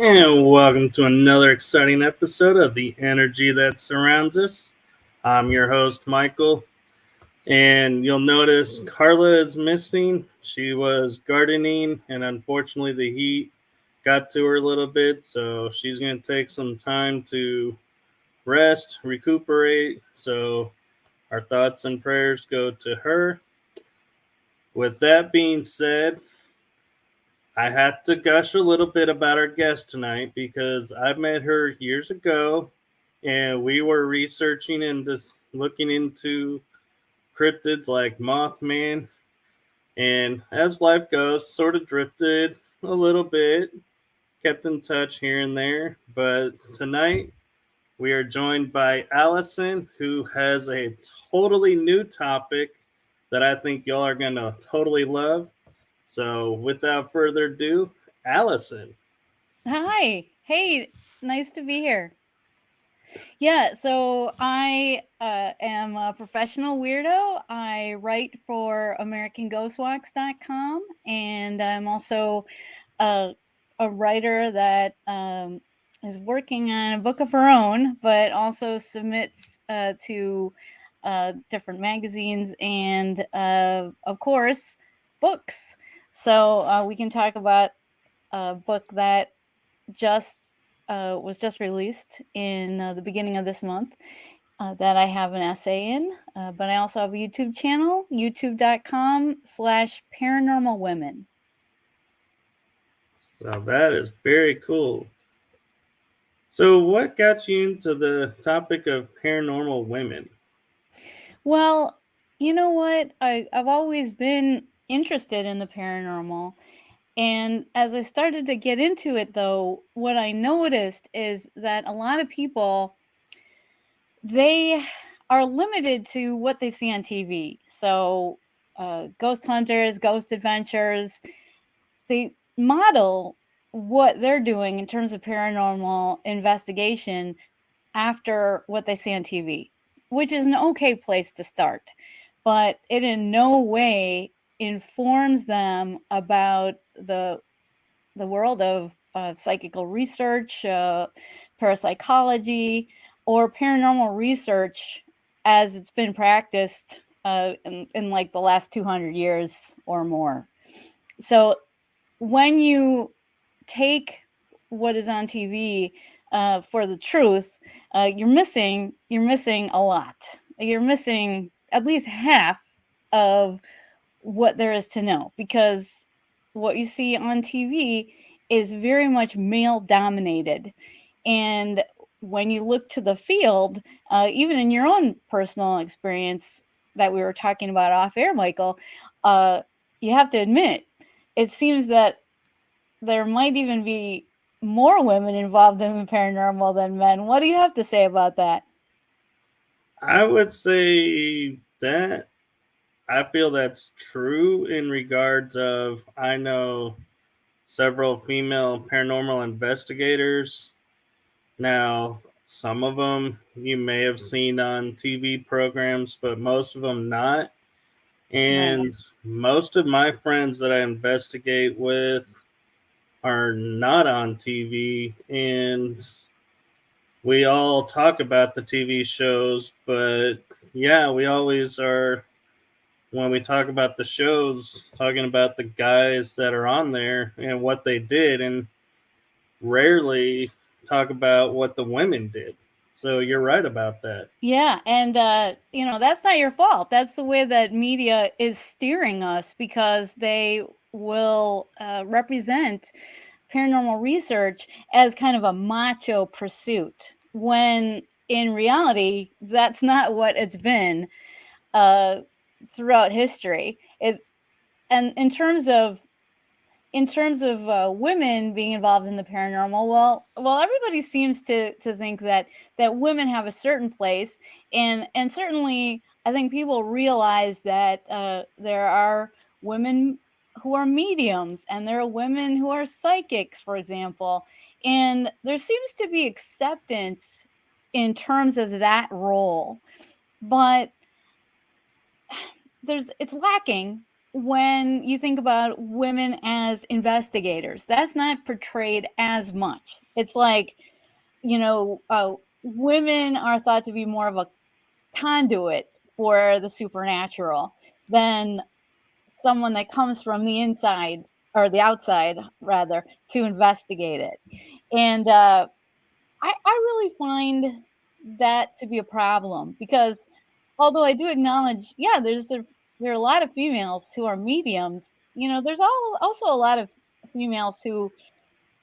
And welcome to another exciting episode of The Energy That Surrounds Us. I'm your host, Michael, and you'll notice Carla is missing. She was gardening, and unfortunately, the heat got to her a little bit, so she's going to take some time to rest, recuperate. So, our thoughts and prayers go to her. With that being said, I have to gush a little bit about our guest tonight because I met her years ago and we were researching and just looking into cryptids like Mothman. And as life goes, sort of drifted a little bit, kept in touch here and there. But tonight we are joined by Allison, who has a totally new topic that I think y'all are going to totally love. So without further ado, Allison. Hi. Hey, nice to be here. Yeah, so I am a professional weirdo. I write for AmericanGhostWalks.com, and I'm also a, a writer that is working on a book of her own, but also submits to different magazines and, of course, books. So we can talk about a book that just was just released in the beginning of this month that I have an essay in. But I also have a YouTube channel, youtube.com/paranormal women. So that is very cool. So, what got you into the topic of paranormal women? Well, you know what? I've always been interested in the paranormal. And as I started to get into it, though, what I noticed is that a lot of people, they are limited to what they see on TV. So, ghost hunters, ghost adventures, they model what they're doing in terms of paranormal investigation after what they see on TV, which is an okay place to start. But it in no way informs them about the world of psychical research, parapsychology, or paranormal research as it's been practiced in like the last 200 years or more. So when you take what is on TV for the truth, you're missing a lot. You're missing at least half of what there is to know, because what you see on TV is very much male dominated. And when you look to the field, even in your own personal experience that we were talking about off air, Michael, uh, you have to admit, it seems that there might even be more women involved in the paranormal than men. What do you have to say about that? I would say that I feel that's true in regards of I know several female paranormal investigators. Now, some of them you may have seen on TV programs, but most of them not. Right. And most of my friends that I investigate with are not on TV, and we all talk about the TV shows, but yeah, we always are when we talk about the shows, talking about the guys that are on there and what they did, and rarely talk about what the women did. So you're right about that. Yeah, and that's not your fault. That's the way that media is steering us, because they will represent paranormal research as kind of a macho pursuit, when in reality that's not what it's been uh, throughout history. It and in terms of women being involved in the paranormal, well, everybody seems to think that women have a certain place, and certainly I think people realize that there are women who are mediums, and there are women who are psychics, for example, and there seems to be acceptance in terms of that role, but it's lacking when you think about women as investigators, that's not portrayed as much. It's like, women are thought to be more of a conduit for the supernatural than someone that comes from the inside or the outside rather to investigate it. And I really find that to be a problem because although I do acknowledge, yeah, there are a lot of females who are mediums. There's also a lot of females who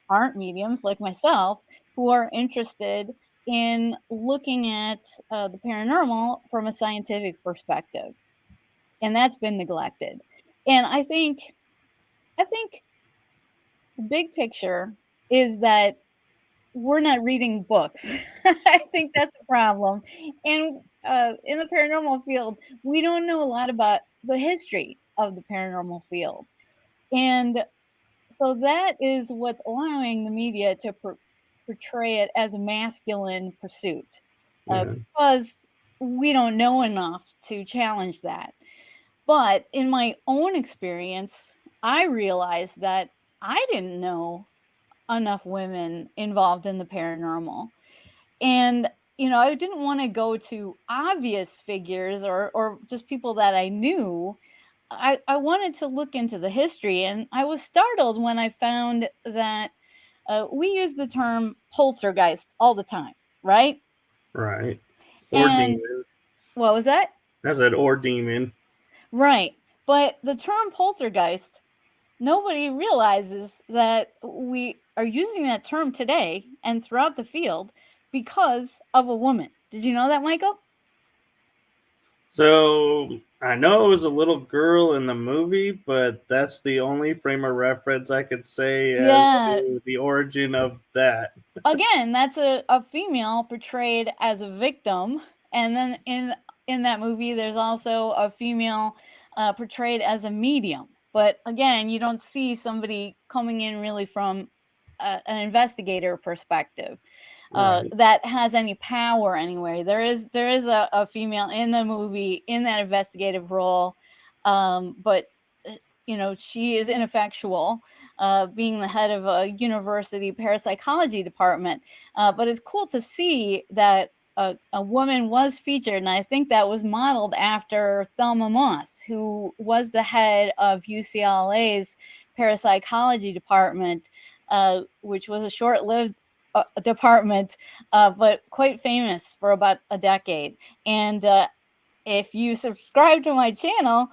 aren't mediums like myself who are interested in looking at the paranormal from a scientific perspective, and that's been neglected. And I think the big picture is that we're not reading books. I think that's a problem. And in the paranormal field, we don't know a lot about the history of the paranormal field. And so that is what's allowing the media to portray it as a masculine pursuit, Yeah. because we don't know enough to challenge that. But in my own experience, I realized that I didn't know enough women involved in the paranormal. And I didn't want to go to obvious figures or just people that I knew. I wanted to look into the history, and I was startled when I found that we use the term poltergeist all the time, right? Right. Or And demon. what was that? I said or demon. Right. But the term poltergeist, nobody realizes that we are using that term today and throughout the field because of a woman. Did you know that, Michael? So I know it was a little girl in the movie, but that's the only frame of reference I could say as Yeah. to the origin of that. Again, that's a female portrayed as a victim. And then in that movie, there's also a female portrayed as a medium. But again, you don't see somebody coming in really from an investigator perspective Right. that has any power anywhere. There is a female in the movie in that investigative role, but she is ineffectual, being the head of a university parapsychology department. But it's cool to see that a woman was featured, and I think that was modeled after Thelma Moss, who was the head of UCLA's parapsychology department, which was a short-lived department, but quite famous for about a decade. And if you subscribe to my channel,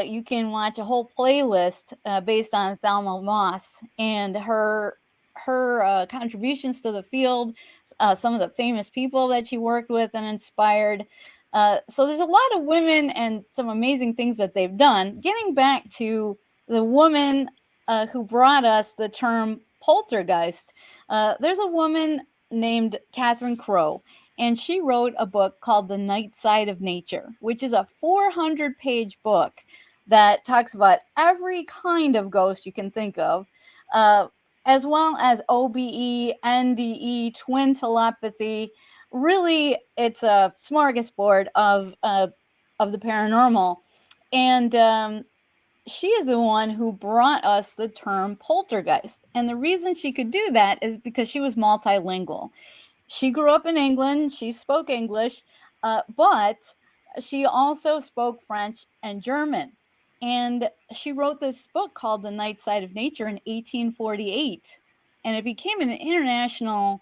you can watch a whole playlist based on Thelma Moss and her contributions to the field, some of the famous people that she worked with and inspired. So there's a lot of women and some amazing things that they've done. Getting back to the woman who brought us the term poltergeist, there's a woman named Catherine Crowe, and she wrote a book called The Night Side of Nature, which is a 400-page book that talks about every kind of ghost you can think of, uh, as well as OBE, NDE, twin telepathy. Really, it's a smorgasbord of the paranormal. And she is the one who brought us the term poltergeist. And the reason she could do that is because she was multilingual. She grew up in England. She spoke English, but she also spoke French and German. And she wrote this book called The Night Side of Nature in 1848. And it became an international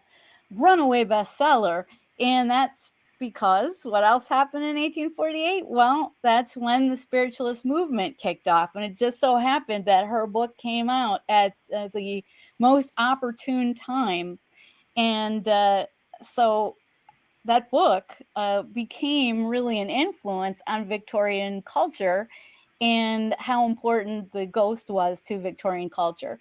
runaway bestseller. And that's because what else happened in 1848? Well, that's when the spiritualist movement kicked off. And it just so happened that her book came out at the most opportune time. And so that book became really an influence on Victorian culture and how important the ghost was to Victorian culture,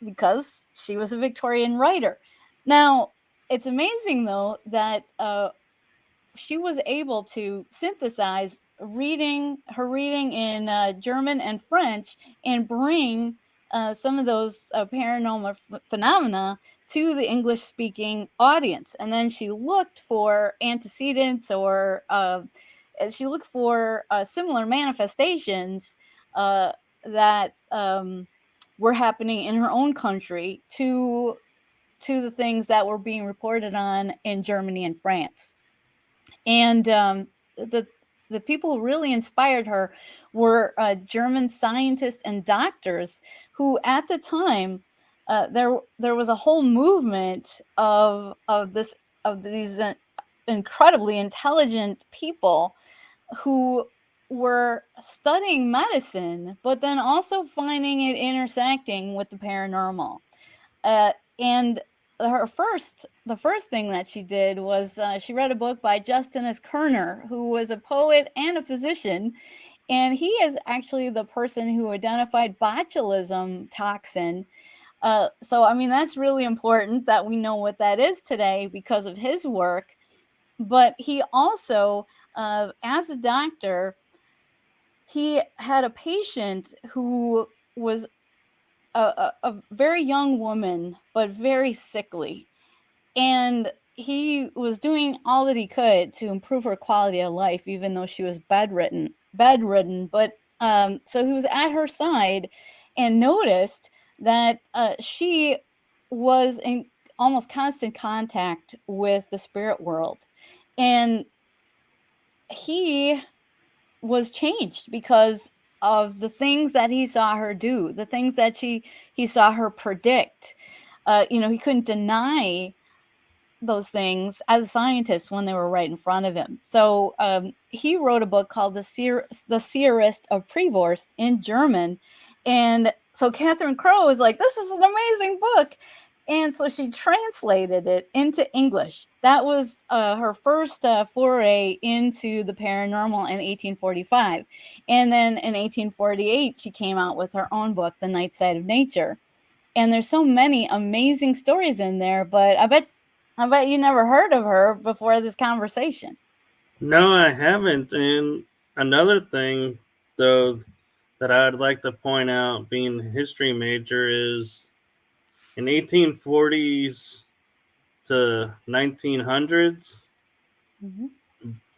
because she was a Victorian writer. Now, it's amazing, though, that she was able to synthesize her reading in German and French and bring some of those paranormal phenomena to the English speaking audience. And then she looked for antecedents or she looked for similar manifestations that were happening in her own country to the things that were being reported on in Germany and France. And the people who really inspired her were German scientists and doctors who, at the time, there was a whole movement of these incredibly intelligent people who were studying medicine, but then also finding it intersecting with the paranormal. And the first thing that she did was she read a book by Justinus Kerner, who was a poet and a physician, and he is actually the person who identified botulism toxin. So, I mean, that's really important that we know what that is today because of his work. But he also, as a doctor, he had a patient who was a very young woman, but very sickly. And he was doing all that he could to improve her quality of life, even though she was bedridden. But so he was at her side and noticed that she was in almost constant contact with the spirit world. And he was changed because of the things that he saw her do, the things that he saw her predict. He couldn't deny those things as a scientist when they were right in front of him. So he wrote a book called The Seerist of Prevorst in German. And so Catherine Crowe was like, this is an amazing book. And so she translated it into English. That was her first foray into the paranormal in 1845. And then in 1848, she came out with her own book, The Night Side of Nature. And there's so many amazing stories in there, but I bet you never heard of her before this conversation. No, I haven't. And another thing, though, that I'd like to point out, being a history major, is in 1840s to 1900s,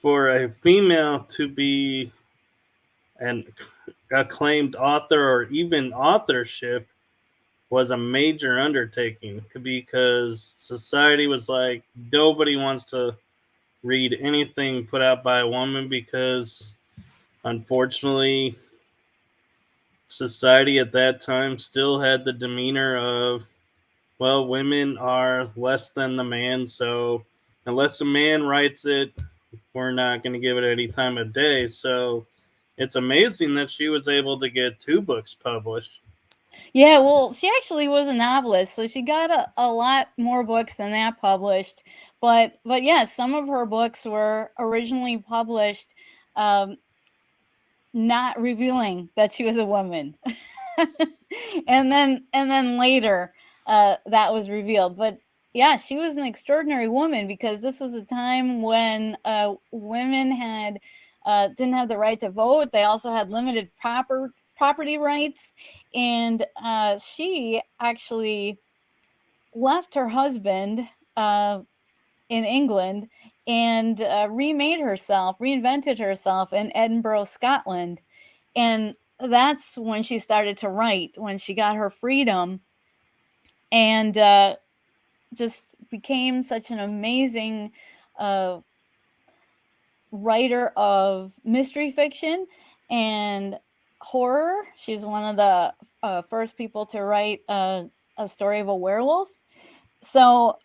for a female to be an acclaimed author or even authorship was a major undertaking because society was like, nobody wants to read anything put out by a woman because, unfortunately, society at that time still had the demeanor of, well, women are less than the man, so unless a man writes it, we're not going to give it any time of day. So it's amazing that she was able to get 2 books published. Yeah, well, she actually was a novelist, so she got a lot more books than that published. But yeah, some of her books were originally published not revealing that she was a woman. and then later that was revealed. But yeah, she was an extraordinary woman because this was a time when women had didn't have the right to vote. They also had limited property rights, and she actually left her husband in England and reinvented herself in Edinburgh, Scotland. And that's when she started to write, when she got her freedom, and just became such an amazing writer of mystery fiction and horror. She's one of the first people to write a story of a werewolf. So,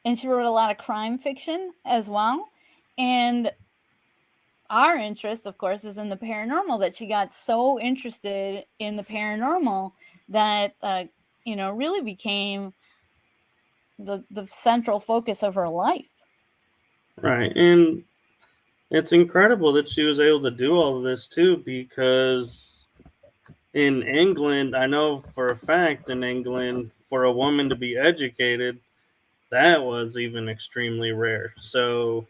and she wrote a lot of crime fiction as well. And our interest, of course, is in the paranormal, that she got so interested in the paranormal that, really became the central focus of her life. Right. And it's incredible that she was able to do all of this too, because in England, I know for a fact in England, for a woman to be educated, that was even extremely rare. So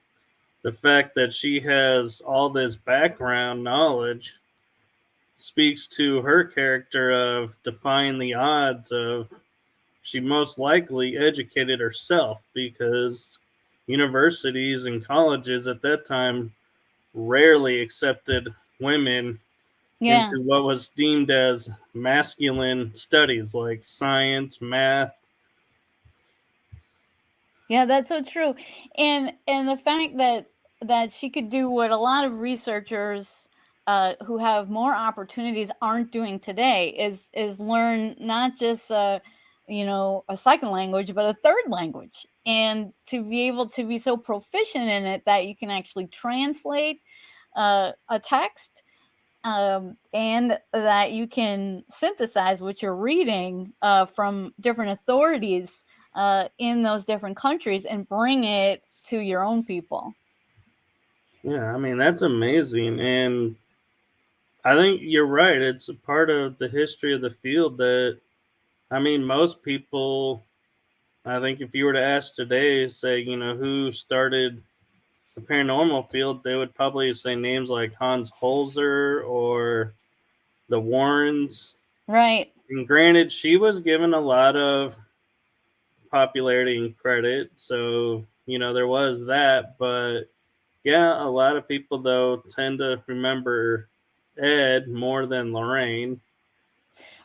the fact that she has all this background knowledge speaks to her character of defying the odds of, she most likely educated herself, because universities and colleges at that time rarely accepted women Yeah. into what was deemed as masculine studies like science, math. Yeah, that's so true. And the fact that she could do what a lot of researchers who have more opportunities aren't doing today is learn not just a second language but a third language, and to be able to be so proficient in it that you can actually translate a text, and that you can synthesize what you're reading from different authorities in those different countries and bring it to your own people. Yeah, I mean, that's amazing. And I think you're right. It's a part of the history of the field that, I mean, most people, I think if you were to ask today, say, who started the paranormal field, they would probably say names like Hans Holzer or the Warrens. Right. And granted, she was given a lot of popularity and credit, so there was that. But yeah, a lot of people though tend to remember Ed more than Lorraine,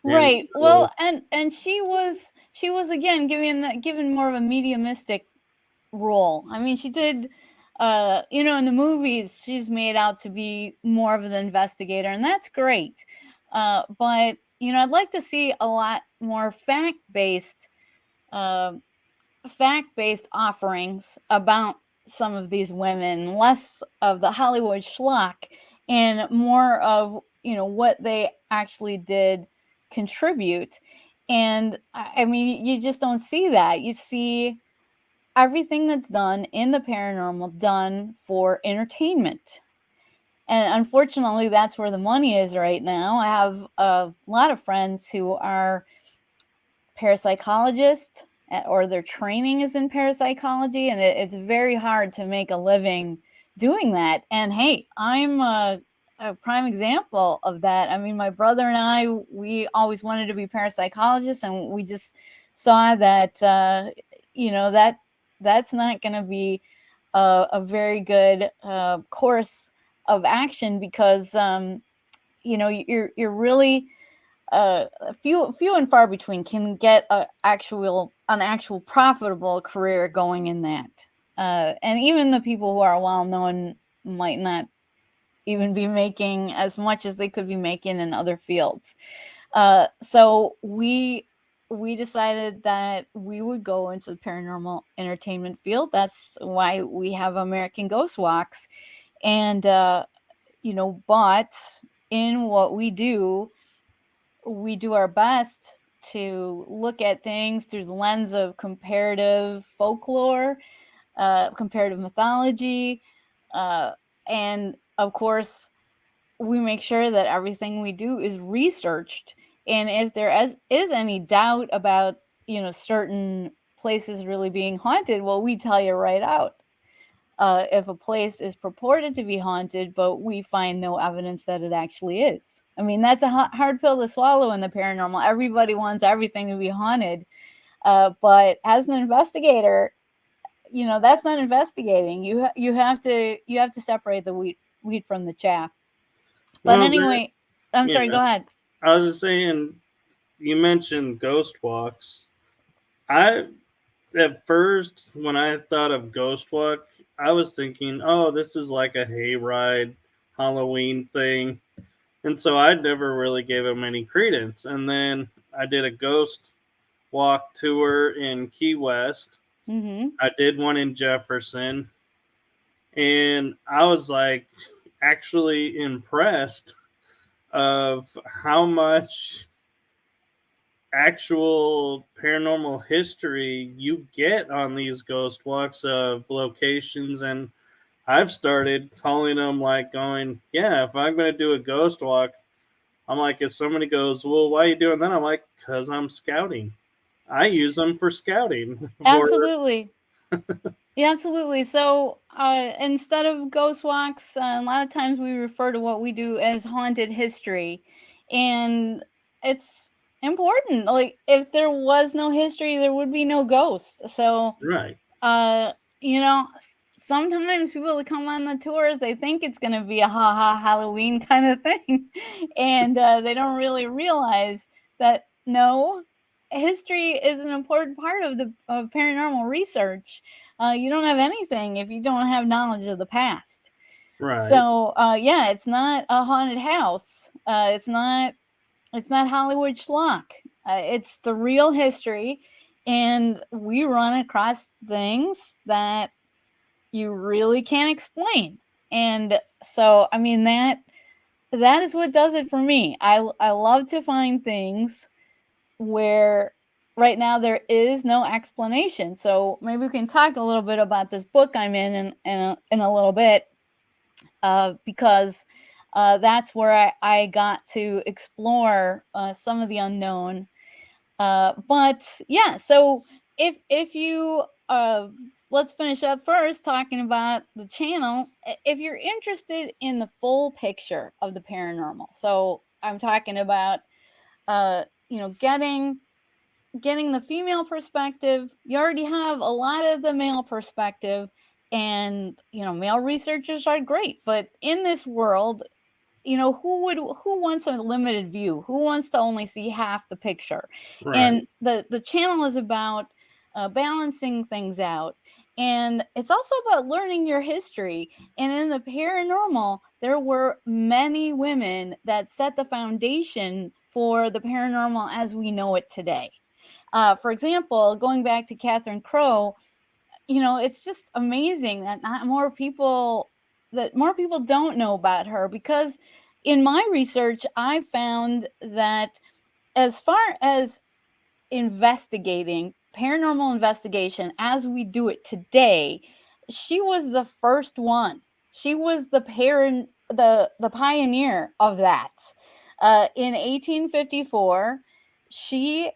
and Right. so Well, and she was again given more of a mediumistic role. I mean, she did in the movies she's made out to be more of an investigator, and that's great. But I'd like to see a lot more uh, fact-based offerings about some of these women, less of the Hollywood schlock and more of what they actually did contribute. And I mean, you just don't see that. You see everything that's done in the paranormal done for entertainment. And unfortunately, that's where the money is right now. I have a lot of friends who are parapsychologists, or their training is in parapsychology, and it's very hard to make a living doing that. And hey, I'm a prime example of that. I mean, my brother and I, we always wanted to be parapsychologists, and we just saw that that's not going to be a very good course of action, because you're really few and far between can get an actual profitable career going in that. And even the people who are well known might not even be making as much as they could be making in other fields. So we decided that we would go into the paranormal entertainment field. That's why we have American Ghost Walks. And but in what we do our best to look at things through the lens of comparative folklore, comparative mythology, uh, and of course, we make sure that everything we do is researched. And if there is any doubt about certain places really being haunted, well, we tell you right out. If a place is purported to be haunted, but we find no evidence that it actually is. I mean, that's a hard pill to swallow in the paranormal. Everybody wants everything to be haunted. But as an investigator, that's not investigating. You have to separate the wheat from the chaff. But well, that anyway, I'm yeah, sorry. Go ahead. I was just saying. You mentioned ghost walks. I At first, when I thought of ghost walk, I was thinking, oh, this is like a hayride Halloween thing. And so I never really gave them any credence. And then I did a ghost walk tour in Key West. Mm-hmm. I did one in Jefferson. And I was like actually impressed of how much actual paranormal history you get on these ghost walks of locations. And I've started calling them, like, going, yeah, if I'm going to do a ghost walk, I'm like, if somebody goes, well, why are you doing that? I'm like, because I'm scouting. I use them for scouting. For Absolutely. Yeah, absolutely. So instead of ghost walks, a lot of times we refer to what we do as haunted history. And it's important. Like, if there was no history, there would be no ghosts. So, right. uh, you know, sometimes people that come on the tours, they think it's going to be a ha ha Halloween kind of thing, and they don't really realize that no, history is an important part of the of paranormal research. You don't have anything if you don't have knowledge of the past. Right. So yeah, it's not a haunted house. It's not Hollywood schlock. It's the real history, and we run across things that you really can't explain. And so, I mean, that is what does it for me. I love to find things where right now there is no explanation. So maybe we can talk a little bit about this book I'm in a little bit, because that's where I got to explore some of the unknown. But yeah, so if you let's finish up first talking about the channel. If you're interested in the full picture of the paranormal, so I'm talking about getting the female perspective. You already have a lot of the male perspective, and male researchers are great, but in this world, who wants a limited view, who wants to only see half the picture? Right. And the channel is about balancing things out, and it's also about learning your history. And in the paranormal, there were many women that set the foundation for the paranormal as we know it today. For example, going back to Catherine Crowe, it's just amazing that not more people that more people don't know about her, because in my research I found that as far as investigating paranormal investigation as we do it today, she was the first one. She was the pioneer of that. In 1854, she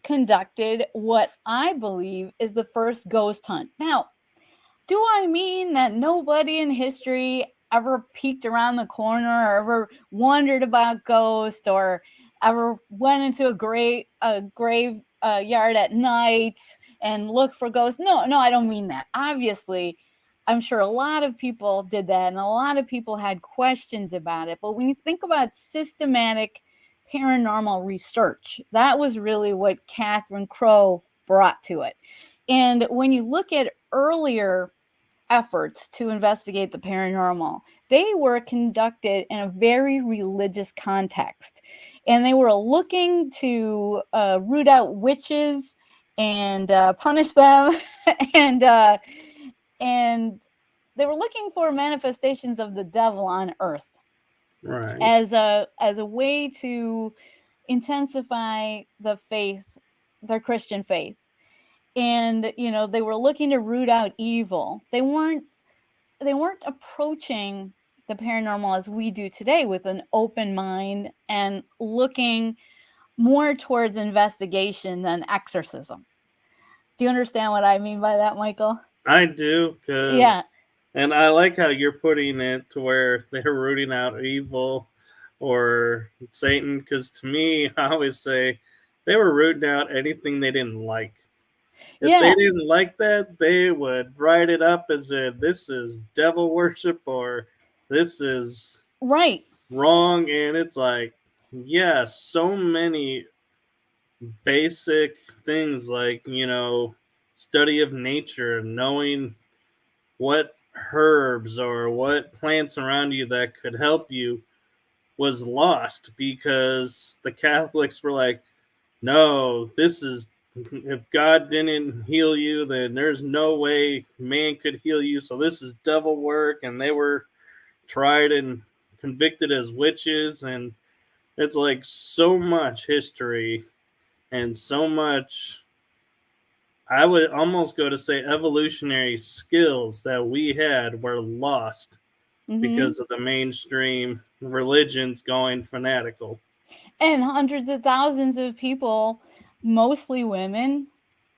conducted what I believe is the first ghost hunt. Now, do I mean that nobody in history ever peeked around the corner or ever wondered about ghosts or ever went into a grave yard at night and looked for ghosts? No, I don't mean that. Obviously, I'm sure a lot of people did that and a lot of people had questions about it. But when you think about systematic paranormal research, that was really what Catherine Crowe brought to it. And when you look at earlier efforts to investigate the paranormal, they were conducted in a very religious context. And they were looking to root out witches and punish them. and, uh, and they were looking for manifestations of the devil on earth Right. as a way to intensify the faith, their Christian faith. And they were looking to root out evil. They weren't approaching the paranormal as we do today with an open mind and looking more towards investigation than exorcism. Do you understand what I mean by that, Michael? I do, Yeah. and I like how you're putting it to where they're rooting out evil or Satan. Because to me, I always say they were rooting out anything they didn't like. If they Yeah. didn't like that, they would write it up as if this is devil worship or this is Right. wrong. And it's like, yeah, so many basic things like, study of nature, knowing what herbs or what plants around you that could help you was lost because the Catholics were like, no, this is, if God didn't heal you, then there's no way man could heal you. So this is devil work. And they were tried and convicted as witches. And it's like so much history and so much, I would almost go to say evolutionary skills that we had were lost Mm-hmm. because of the mainstream religions going fanatical. And hundreds of thousands of people, mostly women,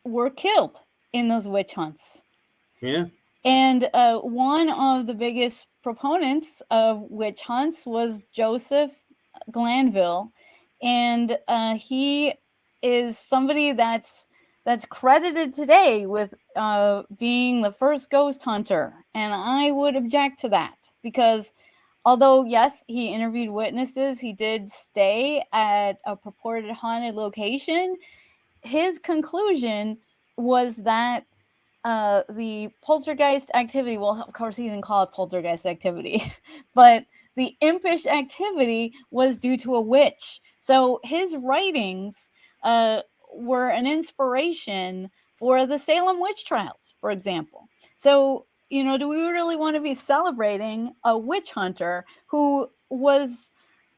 were killed in those witch hunts. Yeah. And one of the biggest proponents of witch hunts was Joseph Glanville, and he is somebody that's credited today with being the first ghost hunter. And I would object to that because although, yes, he interviewed witnesses, he did stay at a purported haunted location. His conclusion was that the poltergeist activity, well, of course, he didn't call it poltergeist activity, but the impish activity was due to a witch. So his writings uh, were an inspiration for the Salem witch trials, for example. So, do we really want to be celebrating a witch hunter who was,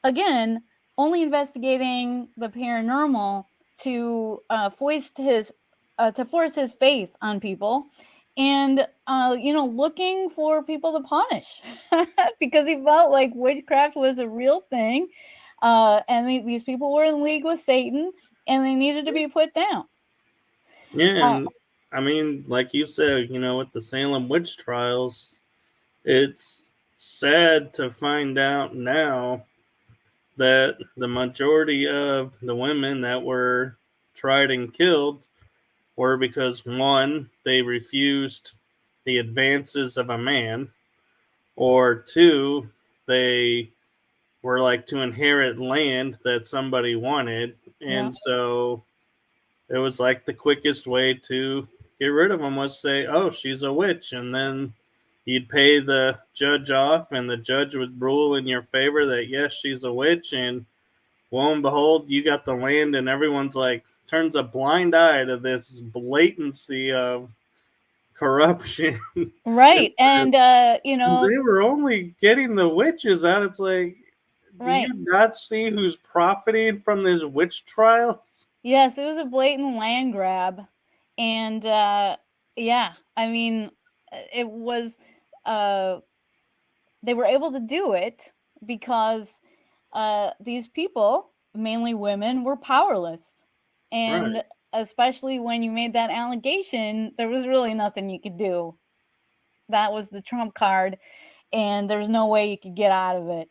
again, only investigating the paranormal to force his faith on people, and looking for people to punish because he felt like witchcraft was a real thing, and these people were in league with Satan, and they needed to be put down. Yeah, uh, and I mean, like you said, with the Salem witch trials, it's sad to find out now that the majority of the women that were tried and killed were because one, they refused the advances of a man, or two, they were like to inherit land that somebody wanted, yeah, and so it was like the quickest way to get rid of them was say, "Oh, she's a witch," and then you'd pay the judge off, and the judge would rule in your favor that yes, she's a witch, and lo and behold, you got the land, and everyone's like turns a blind eye to this blatancy of corruption. right. It's And they were only getting the witches out. It's like, do right. you not see who's profiting from these witch trials? Yes, it was a blatant land grab. And yeah, I mean, it was uh they were able to do it because these people, mainly women, were powerless. Right. And especially when you made that allegation, there was really nothing you could do. That was the trump card, and there's no way you could get out of it.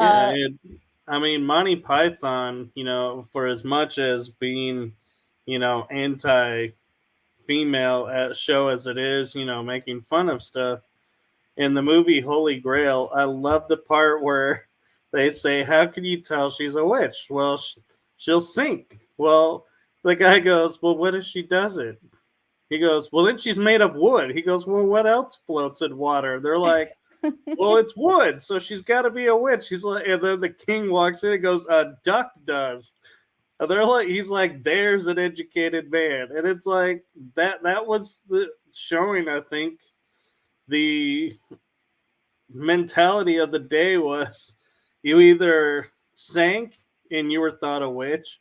Yeah, Uh, I mean, Monty Python, for as much as being, anti female show as it is, making fun of stuff, in the movie Holy Grail, I love the part where they say, "How can you tell she's a witch?" Well, she'll sink. Well, the guy goes, "Well, what if she doesn't?" He goes, "Well, then she's made of wood." He goes, "Well, what else floats in water?" They're like, "Well, it's wood, so she's got to be a witch." He's like, and then the king walks in and goes, "A duck does." And they're like, he's like, "There's an educated man," and it's like that. That was the showing. I think the mentality of the day was you either sank and you were thought a witch,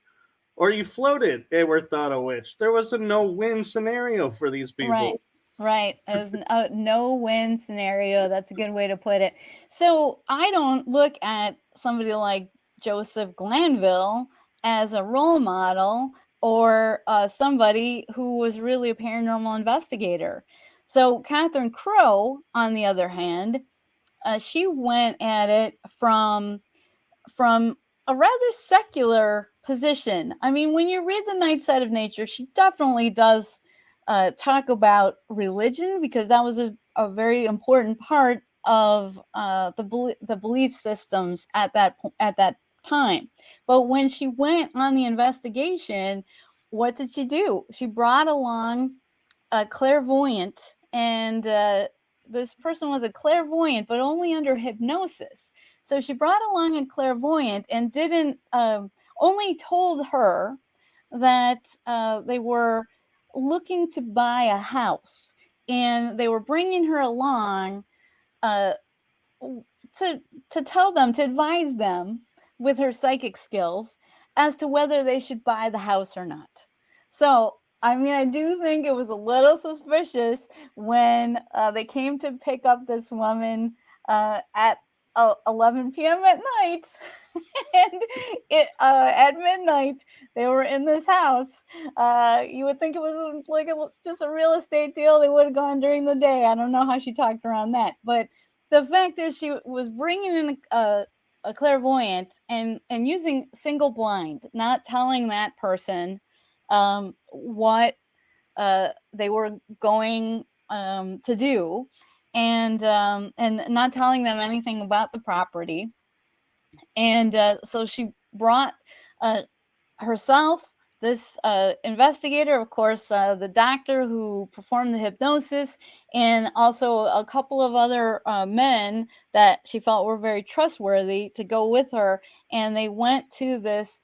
or you floated and were thought a witch. There was a no-win scenario for these Right. people. Right. As a no-win scenario. That's a good way to put it. So I don't look at somebody like Joseph Glanville as a role model or somebody who was really a paranormal investigator. So Catherine Crowe, on the other hand, she went at it from a rather secular position. I mean, when you read The Night Side of Nature, she definitely does talk about religion because that was a very important part of the belief systems at that time. But when she went on the investigation, what did she do? She brought along a clairvoyant, and this person was a clairvoyant, but only under hypnosis. So she brought along a clairvoyant and didn't only told her that they were looking to buy a house, and they were bringing her along uh, to tell them, to advise them with her psychic skills as to whether they should buy the house or not. So, I mean, I do think it was a little suspicious when they came to pick up this woman at 11 p.m. at night. And at midnight, they were in this house. You would think it was like just a real estate deal. They would have gone during the day. I don't know how she talked around that. But the fact is, she was bringing in a clairvoyant and using single blind, not telling that person what they were going to do. and not telling them anything about the property. And so she brought uh, herself, this investigator, of course, the doctor who performed the hypnosis, and also a couple of other men that she felt were very trustworthy to go with her. And they went to this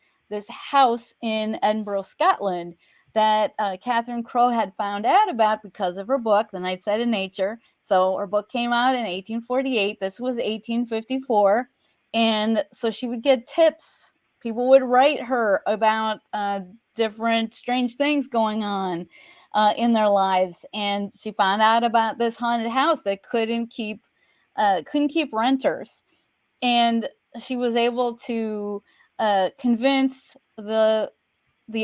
house in Edinburgh, Scotland, that Catherine Crowe had found out about because of her book, The Night Side of Nature. So her book came out in 1848. This was 1854. And so she would get tips. People would write her about different strange things going on in their lives, and she found out about this haunted house that couldn't keep renters, and she was able to convince the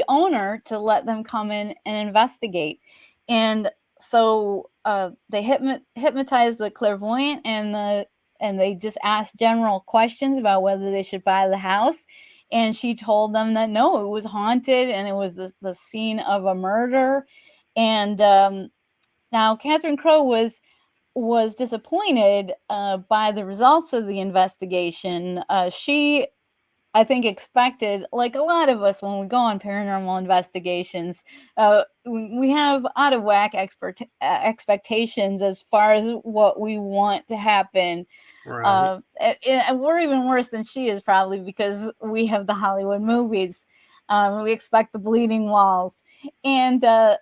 owner to let them come in and investigate. And so they hypnotized the clairvoyant, and they just asked general questions about whether they should buy the house. And she told them that no, it was haunted and it was the scene of a murder. And now Catherine Crowe was disappointed by the results of the investigation. She, I think, expected, like a lot of us when we go on paranormal investigations, we have out of whack expectations as far as what we want to happen. Right. And we're even worse than she is, probably, because we have the Hollywood movies. We expect the bleeding walls, and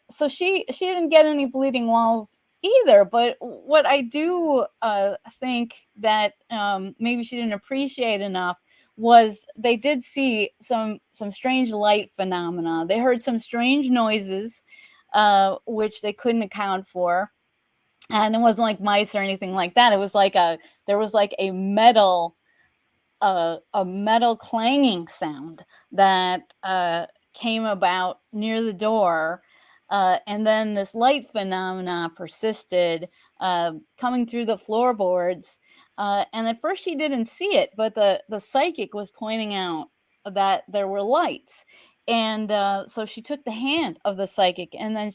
so she didn't get any bleeding walls either. But what I do think that maybe she didn't appreciate enough was they did see some strange light phenomena. They heard some strange noises, which they couldn't account for. And it wasn't like mice or anything like that. It was like there was like a metal clanging sound that came about near the door. And then this light phenomena persisted, coming through the floorboards. And at first she didn't see it, but the psychic was pointing out that there were lights. And so she took the hand of the psychic and then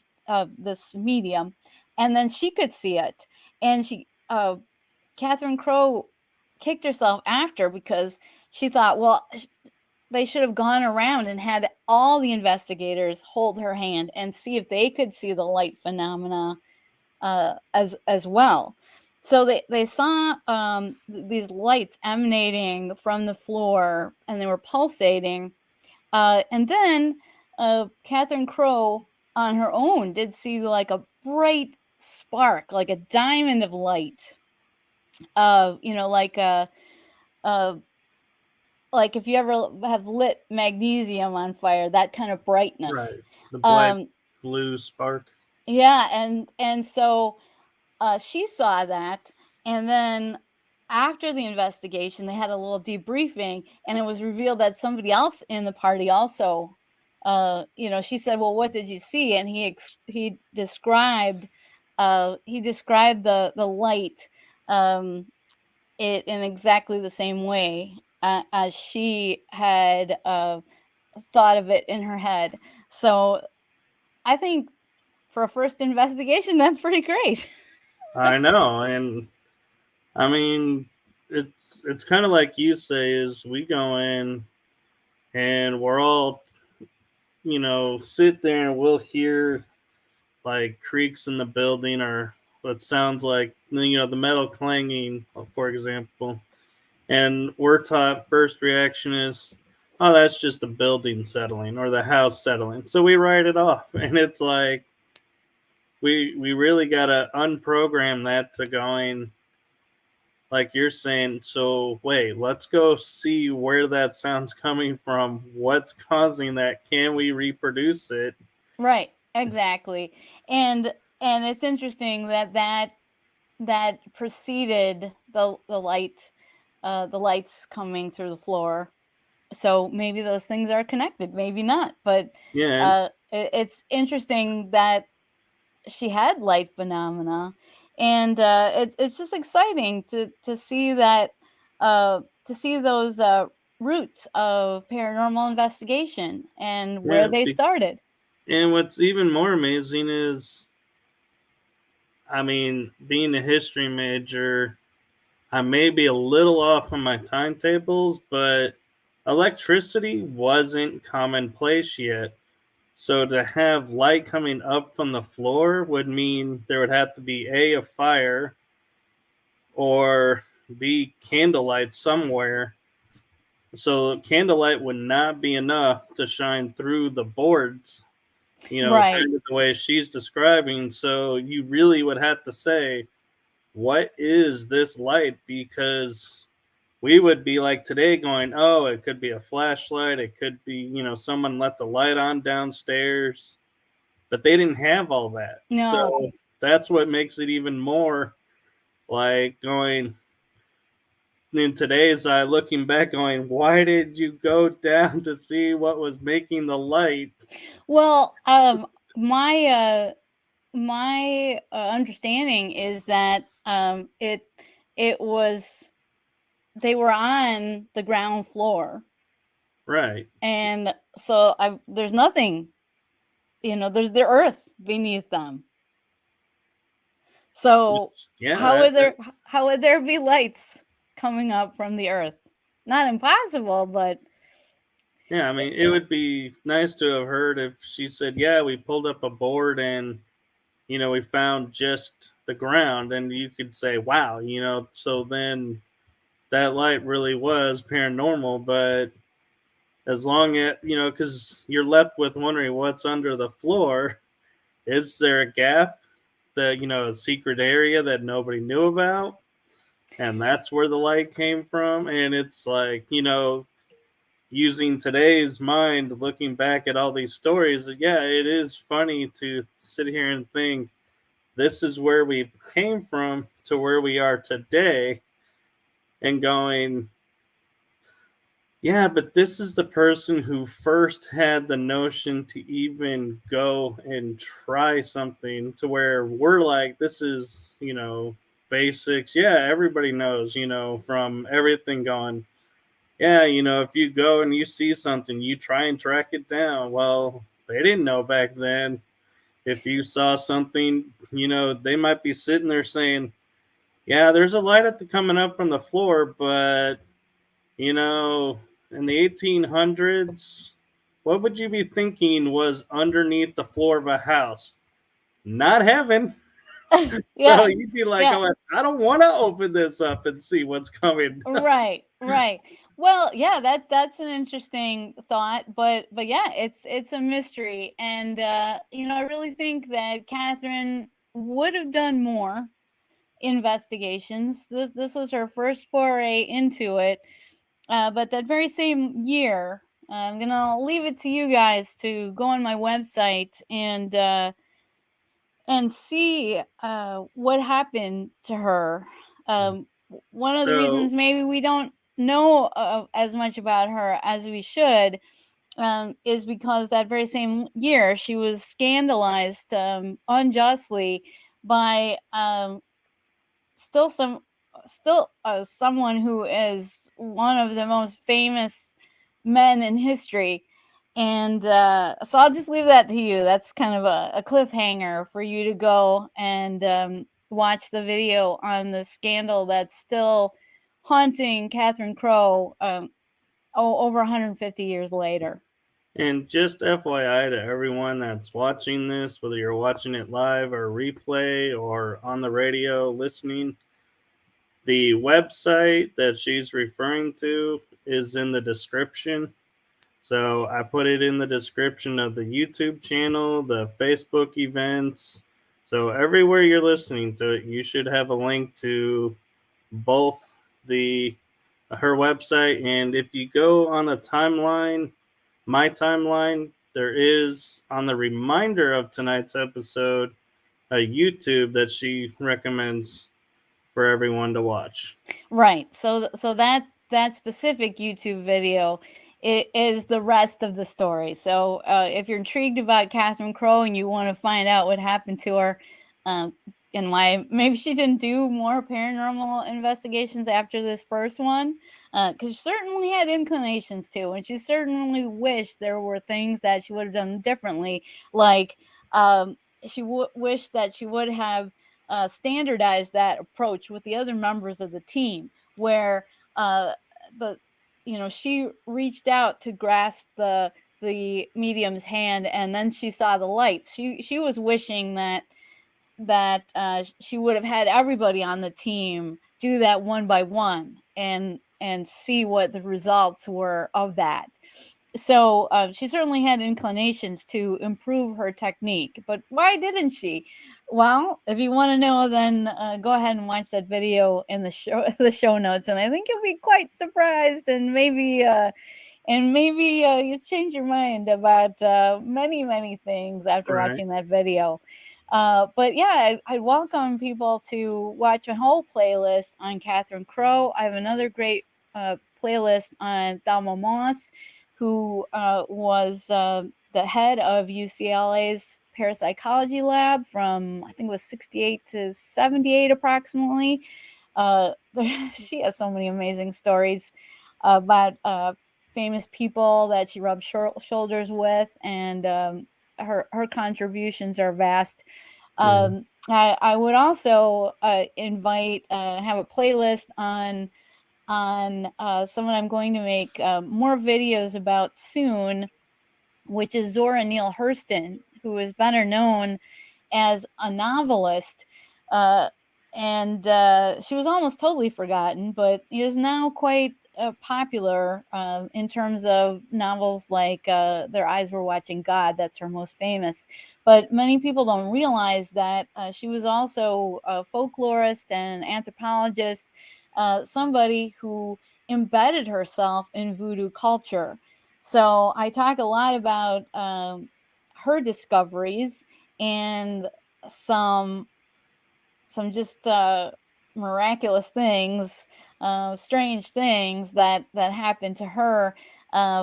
this medium, and then she could see it. And Catherine Crowe kicked herself after, because she thought, well, they should have gone around and had all the investigators hold her hand and see if they could see the light phenomena as well. So they saw these lights emanating from the floor, and they were pulsating. And then Catherine Crowe, on her own, did see like a bright spark, like a diamond of light. You know, uh, like if you ever have lit magnesium on fire, that kind of brightness. Right. The black Um, blue spark. yeah, and so she saw that, and then after the investigation, they had a little debriefing, and it was revealed that somebody else in the party also. She said, "Well, what did you see?" And he described the light, it in exactly the same way as she had thought of it in her head. So I think for a first investigation, that's pretty great. I know, and I mean, it's kind of like you say, is we go in and we're all, sit there and we'll hear like creaks in the building or what sounds like, the metal clanging, for example. And we're taught first reaction is, oh, that's just the building settling or the house settling. So we write it off. And it's like, we really got to unprogram that to going, like you're saying, so wait, let's go see where that sound's coming from. What's causing that? Can we reproduce it? Right, exactly. And it's interesting that preceded the lights coming through the floor. So maybe those things are connected, maybe not. But Yeah, it's interesting that she had light phenomena, and it's just exciting to see that to see those roots of paranormal investigation and where yeah. they started. And what's even more amazing is I mean, being a history major, I may be a little off on my timetables, but electricity wasn't commonplace yet. So to have light coming up from the floor would mean there would have to be a fire or b candlelight somewhere. So candlelight would not be enough to shine through the boards, Right. kind of the way she's describing. So you really would have to say, what is this light? Because we would be like today going, oh, it could be a flashlight. It could be, someone let the light on downstairs. But they didn't have all that. No. So that's what makes it even more like going in today's eye, looking back, going, why did you go down to see what was making the light? Well, my understanding is that it was they were on the ground floor, Right. and so there's nothing, there's the earth beneath them. So Yeah. how would there be lights coming up from the earth? Not impossible, but Yeah, I mean, it would be nice to have heard if she said, yeah, we pulled up a board and, we found just the ground. And you could say, wow, so then that light really was paranormal. But as long as, because you're left with wondering what's under the floor, is there a gap that, a secret area that nobody knew about? And that's where the light came from. And it's like, using today's mind, looking back at all these stories, yeah, it is funny to sit here and think this is where we came from to where we are today, and going, yeah, but this is the person who first had the notion to even go and try something to where we're like, this is, basics. Yeah, everybody knows, from everything going, yeah, if you go and you see something, you try and track it down. Well, they didn't know back then. If you saw something, they might be sitting there saying, yeah, there's a light at the coming up from the floor, but, you know, in the 1800s, what would you be thinking was underneath the floor of a house? Not heaven. So yeah, you'd be like, yeah. oh, I don't want to open this up and see what's coming. Right. Well, yeah, that's an interesting thought, but yeah, it's a mystery, and I really think that Catherine would have done more investigations. This was her first foray into it, but that very same year, I'm gonna leave it to you guys to go on my website and see what happened to her. One of the So reasons maybe we don't know as much about her as we should is because that very same year she was scandalized unjustly by still some still someone who is one of the most famous men in history, and so I'll just leave that to you. That's kind of a cliffhanger for you to go and watch the video on the scandal that's still haunting Catherine Crowe over 150 years later. and just FYI to everyone that's watching this, whether you're watching it live or replay or on the radio listening, the website that she's referring to is in the description. So I put it in the description of the YouTube channel, the Facebook events. So everywhere you're listening to it, you should have a link to both the her website, and if you go on the timeline, my timeline, there is on the reminder of tonight's episode a YouTube that she recommends for everyone to watch. Right. So that specific YouTube video is the rest of the story. So if you're intrigued about Catherine Crowe and you want to find out what happened to her, um, and why maybe she didn't do more paranormal investigations after this first one, because she certainly had inclinations to, and she certainly wished there were things that she would have done differently, like she wished that she would have standardize that approach with the other members of the team, where the she reached out to grasp the medium's hand, and then she saw the lights. She was wishing that she would have had everybody on the team do that one by one and see what the results were of that. So she certainly had inclinations to improve her technique, but why didn't she? Well, if you want to know, then go ahead and watch that video in the show the show notes, and I think you'll be quite surprised, and maybe you change your mind about many things after Right. watching that video. But yeah, I welcome people to watch a whole playlist on Catherine Crowe. I have another great playlist on Thelma Moss, who was the head of UCLA's parapsychology lab from, I think it was 68 to 78 approximately. Uh, she has so many amazing stories about famous people that she rubbed shoulders with, and her contributions are vast. Mm. I would also invite have a playlist on someone I'm going to make more videos about soon, which is Zora Neale Hurston, who is better known as a novelist. Uh, and she was almost totally forgotten, but is now quite popular in terms of novels like Their Eyes Were Watching God. That's her most famous. But many people don't realize that she was also a folklorist and an anthropologist, somebody who embedded herself in voodoo culture. So I talk a lot about her discoveries and some just miraculous things, strange things that happened to her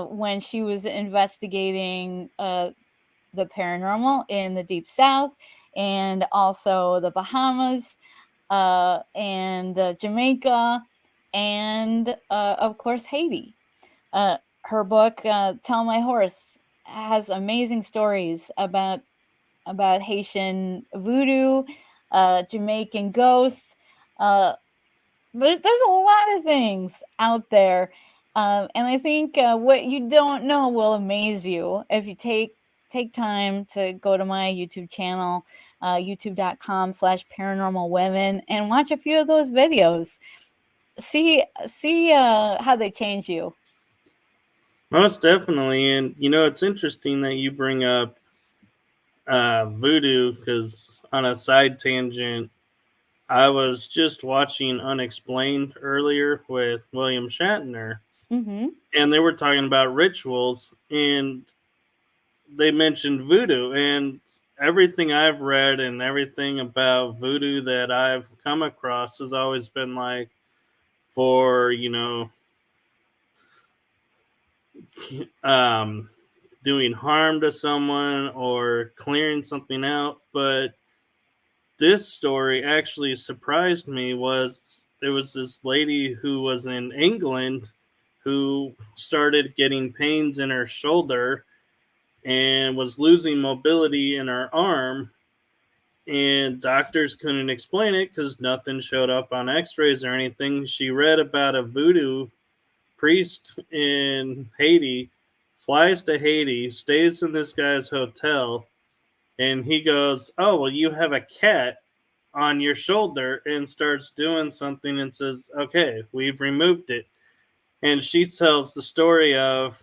when she was investigating the paranormal in the Deep South, and also the Bahamas, and Jamaica, and of course Haiti. Uh, Her book, Tell My Horse, has amazing stories about Haitian voodoo, Jamaican ghosts. Uh, there's a lot of things out there, and I think what you don't know will amaze you if you take time to go to my YouTube channel, youtube.com/paranormal women, and watch a few of those videos. See how they change you. Most definitely. And, it's interesting that you bring up voodoo because, on a side tangent, I was just watching Unexplained earlier with William Shatner, Mm-hmm. and they were talking about rituals, and they mentioned voodoo. And everything I've read and everything about voodoo that I've come across has always been like for, um, doing harm to someone or clearing something out. But this story actually surprised me. Was there was this lady who was in England who started getting pains in her shoulder and was losing mobility in her arm, and doctors couldn't explain it because nothing showed up on x-rays or anything. She read about a voodoo priest in Haiti, flies to Haiti, stays in this guy's hotel, and he goes, "Oh, well, you have a cat on your shoulder," and starts doing something and says, "Okay, we've removed it." And she tells the story of,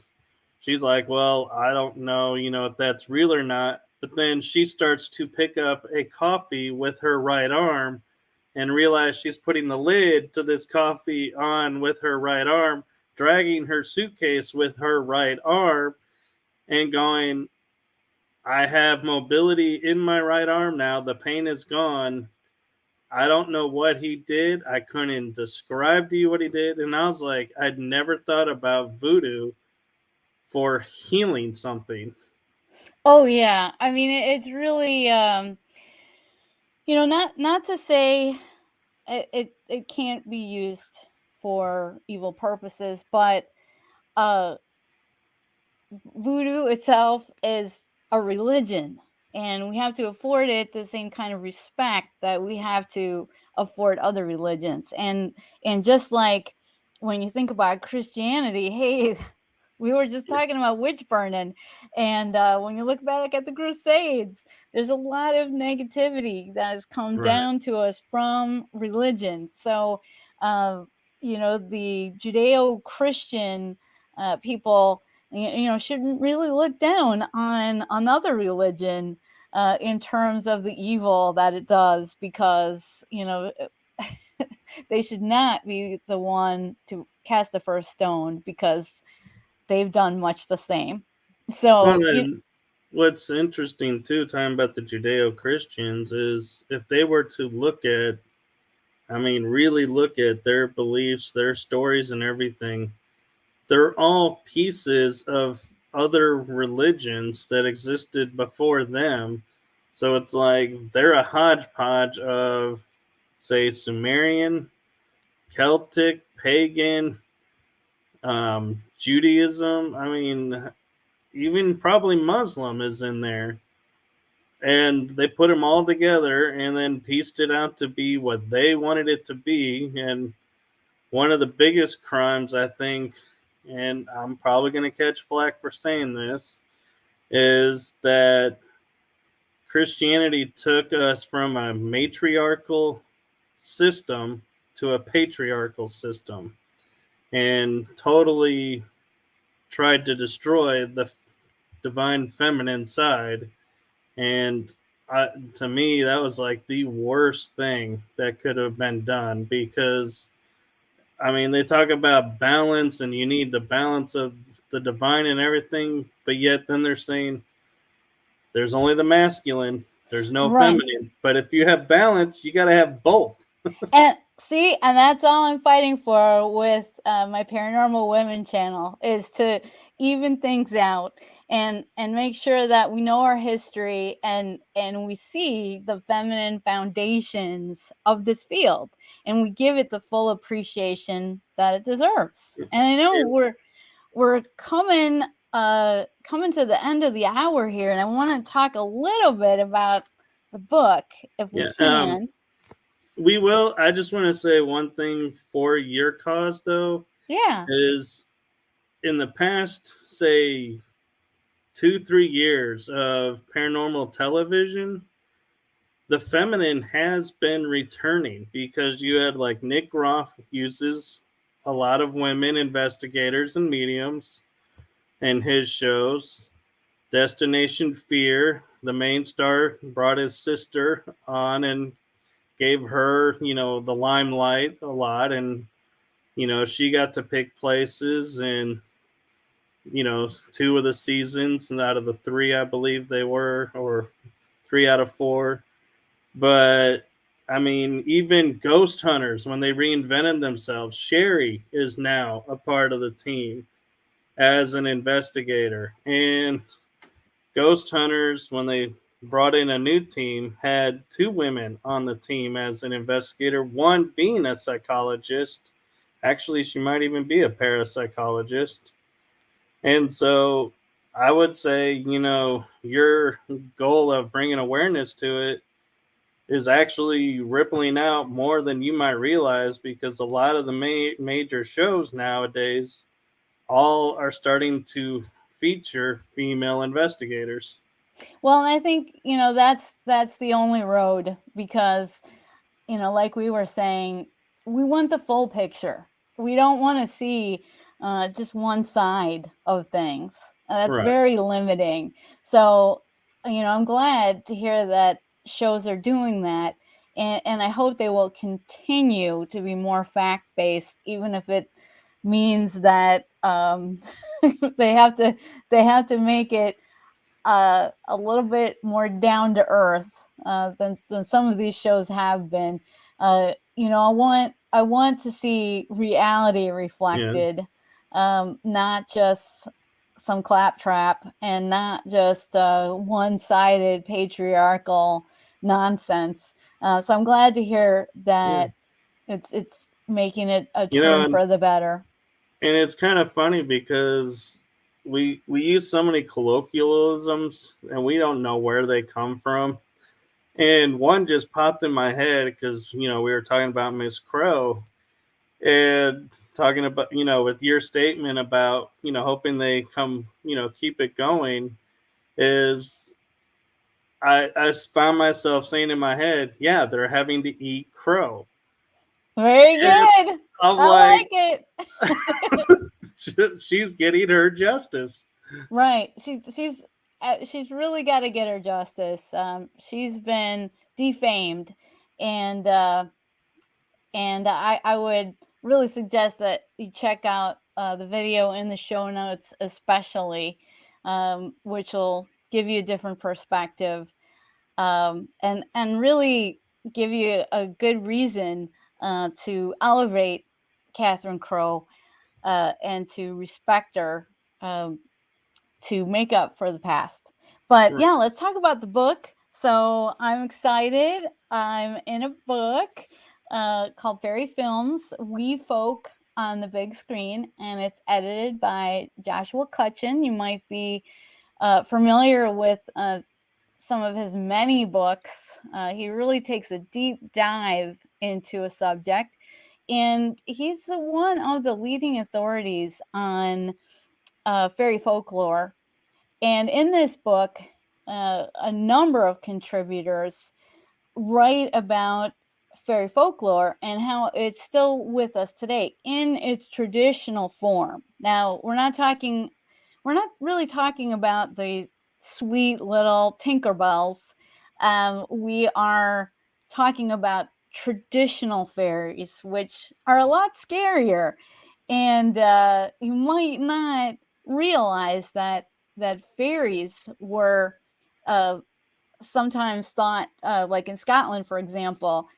she's like, "Well, I don't know, if that's real or not." But then she starts to pick up a coffee with her right arm and realize she's putting the lid to this coffee on with her right arm, dragging her suitcase with her right arm, and going, "I have mobility in my right arm now. The pain is gone. I don't know what he did. I couldn't describe to you what he did." And I was like, I'd never thought about voodoo for healing something. Oh yeah, I mean it's really not to say it can't be used for evil purposes, but uh voodoo itself is a religion. and we have to afford it the same kind of respect that we have to afford other religions. And just like when you think about Christianity, hey, we were just talking about witch burning, and when you look back at the Crusades, there's a lot of negativity that has come Right. down to us from religion. So uh, the Judeo-Christian people, shouldn't really look down on another religion in terms of the evil that it does, because they should not be the one to cast the first stone, because they've done much the same. Well, So then, what's interesting too, talking about the Judeo Christians, is if they were to look at, I mean, really look at their beliefs, their stories, and everything, they're all pieces of other religions that existed before them. So it's like they're a hodgepodge of, say, Sumerian, Celtic, pagan, Judaism. I mean, even probably Muslim is in there. And they put them all together and then pieced it out to be what they wanted it to be. And one of the biggest crimes, I think, and I'm probably going to catch flack for saying this, is that Christianity took us from a matriarchal system to a patriarchal system and totally tried to destroy the divine feminine side. And to me, that was like the worst thing that could have been done, because I mean, they talk about balance and you need the balance of the divine and everything, but yet then they're saying there's only the masculine, there's no right. feminine. But if you have balance, you got to have both. And see, and that's all I'm fighting for with my Paranormal Women channel, is to even things out and make sure that we know our history, and we see the feminine foundations of this field, and we give it the full appreciation that it deserves. And I know we're coming to the end of the hour here, and I want to talk a little bit about the book if we Yeah. can. We will. I just want to say one thing for your cause, though, Yeah. is in the past, say, 2, 3 years of paranormal television, the feminine has been returning, because you had like Nick Groff uses a lot of women investigators and mediums in his shows. Destination Fear, the main star, brought his sister on and gave her, the limelight a lot. And, she got to pick places in, 2 of the seasons, and out of the three, I believe they were, or 3 out of 4. But I mean, even Ghost Hunters, when they reinvented themselves, Sherry is now a part of the team as an investigator. And Ghost Hunters, when they brought in a new team, had 2 women on the team as an investigator, one being a psychologist. Actually, she might even be a parapsychologist. And so I would say, your goal of bringing awareness to it is actually rippling out more than you might realize, because a lot of the major shows nowadays all are starting to feature female investigators. Well, I think, that's the only road, because, like we were saying, we want the full picture. We don't want to see just one side of things. That's Right. very limiting. So, I'm glad to hear that shows are doing that. And I hope they will continue to be more fact based, even if it means that they have to make it a little bit more down to earth than some of these shows have been. I want to see reality Yeah. reflected, not just some claptrap, and not just one-sided patriarchal nonsense. So I'm glad to hear Yeah. that it's making it a You know, turn for the better. and it's kind of funny because we use so many colloquialisms and we don't know where they come from. And one just popped in my head because we were talking about Miss Crow and talking about with your statement about hoping they come keep it going is I found myself saying in my head, yeah, they're having to eat crow. Very And good. I'm I like, like it. She's getting her justice. Right. She's really got to get her justice. She's been defamed, and I would really suggest that you check out the video in the show notes, especially, which will give you a different perspective, and really give you a good reason to elevate Catherine Crowe and to respect her. To make up for the past. But Right. yeah, let's talk about the book. So I'm excited. I'm in a book called Fairy Films, We Folk on the Big Screen, and it's edited by Joshua Cutchin. You might be familiar with some of his many books. He really takes a deep dive into a subject, and he's one of the leading authorities on fairy folklore. And in this book, a number of contributors write about fairy folklore and how it's still with us today in its traditional form. Now, we're not really talking about the sweet little Tinkerbells. We are talking about traditional fairies, which are a lot scarier. And you might not realize that fairies were uh, sometimes thought, like in Scotland, for example,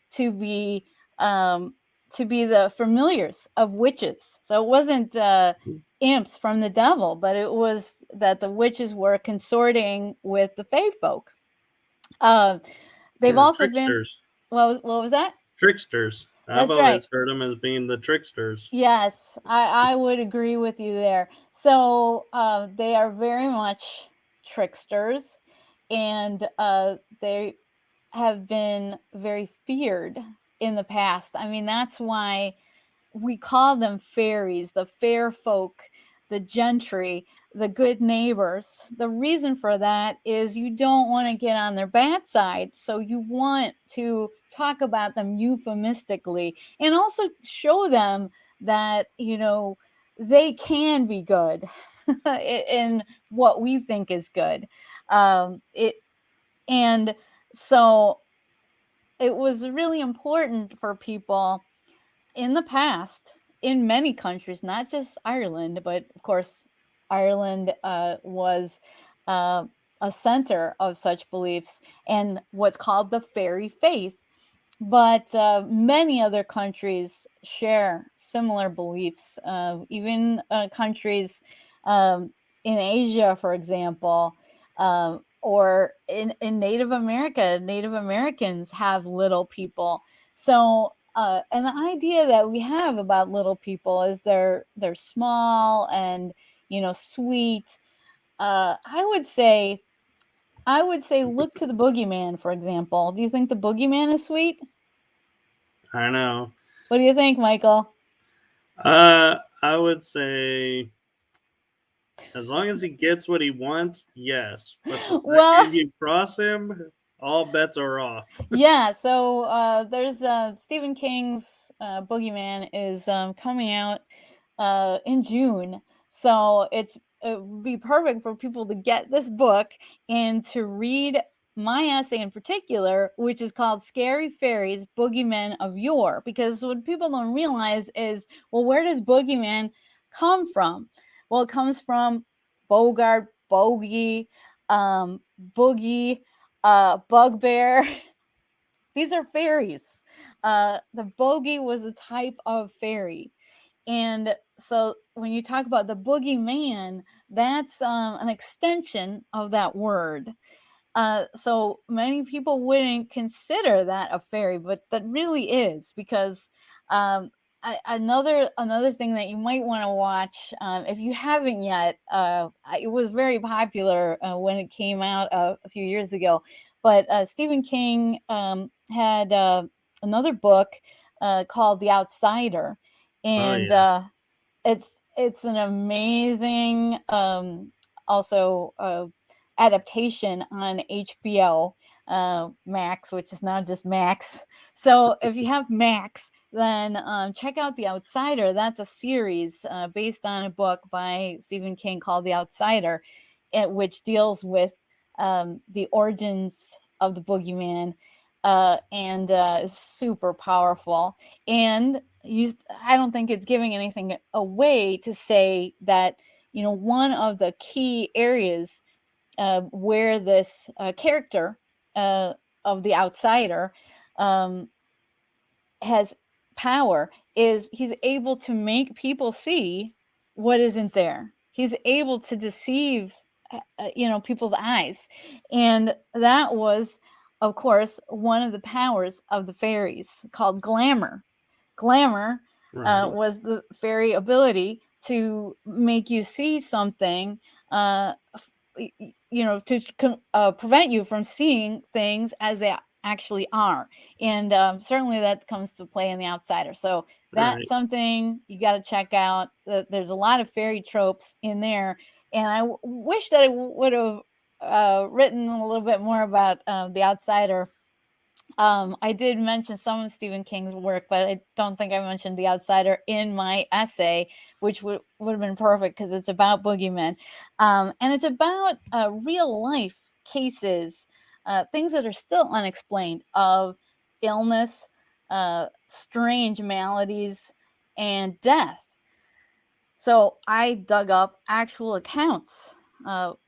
um, to be the familiars of witches. So it wasn't imps from the devil, but it was that the witches were consorting with the fae folk. Uh, they've Yeah, also been tricksters. what was that? Tricksters. I've That's right. always heard them as being the tricksters. Yes, I would agree with you there. So they are very much tricksters, and they have been very feared in the past. I mean, that's why we call them fairies, the fair folk, the gentry, the good neighbors. The reason for that is you don't want to get on their bad side. So you want to talk about them euphemistically and also show them that, they can be good in what we think is good. It and so it was really important for people in the past in many countries, not just Ireland, but of course, Ireland was uh, a center of such beliefs and what's called the fairy faith. But many other countries share similar beliefs. Even countries in Asia, for example, or in Native America, Native Americans have little people. So, and the idea that we have about little people is they're small and sweet. I would say look to the boogeyman, for example. Do you think the boogeyman is sweet? I know. What do you think, Michael? I would say as long as he gets what he wants, yes. But the Well, second you cross him, all bets are off. yeah. So there's Stephen King's Boogeyman is coming out in June. So it would be perfect for people to get this book and to read my essay in particular, which is called Scary Fairies, Boogeymen of Yore. Because what people don't realize is, well, where does Boogeyman come from? Well, it comes from Bogart, Bogey, Boogie, Bugbear. These are fairies. The bogey was a type of fairy. And so when you talk about the boogeyman, that's an extension of that word. So many people wouldn't consider that a fairy, but that really is because um, another thing that you might want to watch, if you haven't yet. It was very popular when it came out a few years ago, but Stephen King had another book called The Outsider, Oh and yeah. it's an amazing also adaptation on HBO Max, which is now just Max. So if you have Max, then check out The Outsider. That's a series based on a book by Stephen King called The Outsider, which deals with the origins of the boogeyman, and is super powerful. And I don't think it's giving anything away to say that, one of the key areas where this character of the outsider um, has power is he's able to make people see what isn't there. He's able to deceive, people's eyes. And that was, of course, one of the powers of the fairies called glamour. Glamour Right. was the fairy ability to make you see something, to prevent you from seeing things as they actually are. And certainly that comes to play in The Outsider. So that's Right. something you got to check out. There's a lot of fairy tropes in there. And I wish that I would have written a little bit more about The Outsider. I did mention some of Stephen King's work, but I don't think I mentioned The Outsider in my essay, which would have been perfect because it's about boogeymen. And it's about real life cases, things that are still unexplained of illness, strange maladies, and death. So I dug up actual accounts,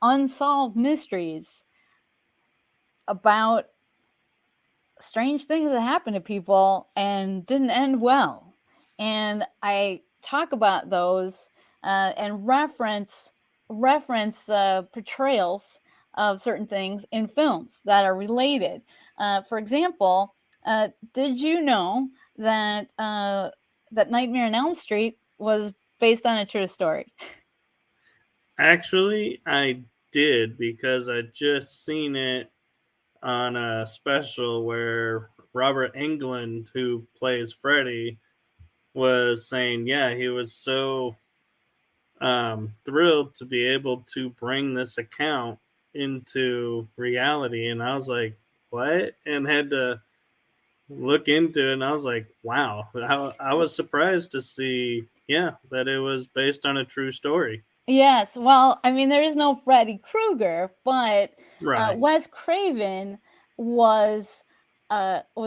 unsolved mysteries about strange things that happened to people and didn't end well. And I talk about those and reference portrayals of certain things in films that are related. For example, did you know that that Nightmare on Elm Street was based on a true story? Actually, I did because I just seen it on a special where Robert Englund, who plays Freddy, was saying, yeah, he was so thrilled to be able to bring this account into reality. And I was like, what? And had to look into it. And I was like, wow. I was surprised to see, yeah, that it was based on a true story. Yes, well, I mean, there is no Freddy Krueger, but Right. Wes Craven was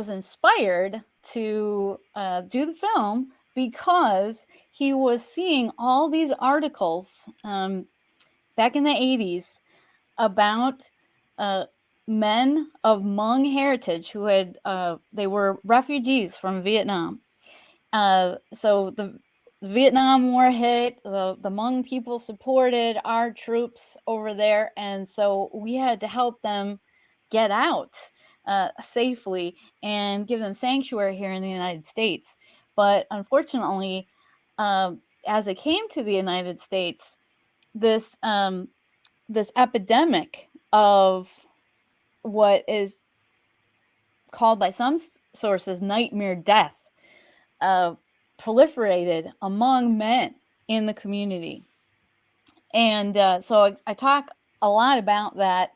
inspired to do the film because he was seeing all these articles back in the 80s about uh, men of Hmong heritage who had they were refugees from Vietnam. So the Vietnam War hit, the Hmong people supported our troops over there, and so we had to help them get out safely and give them sanctuary here in the United States. But unfortunately, as it came to the United States, this this epidemic of what is called by some sources nightmare death uh, proliferated among men in the community. And so I talk a lot about that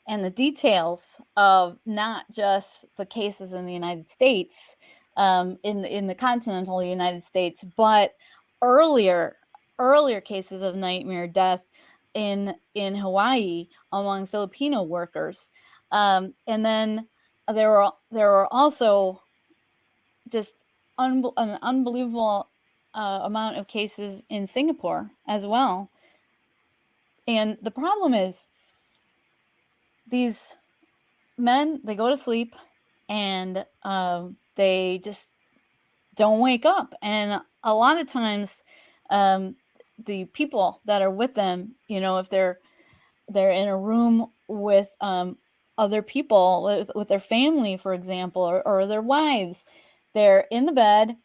and the details of not just the cases in the United States, in the continental United States, but earlier earlier cases of nightmare death in Hawaii among Filipino workers, and then there were also just an unbelievable amount of cases in Singapore as well. And the problem is these men, they go to sleep and they just don't wake up. And a lot of times, the people that are with them, if they're in a room with other people, with their family, for example, or their wives, they're in the bed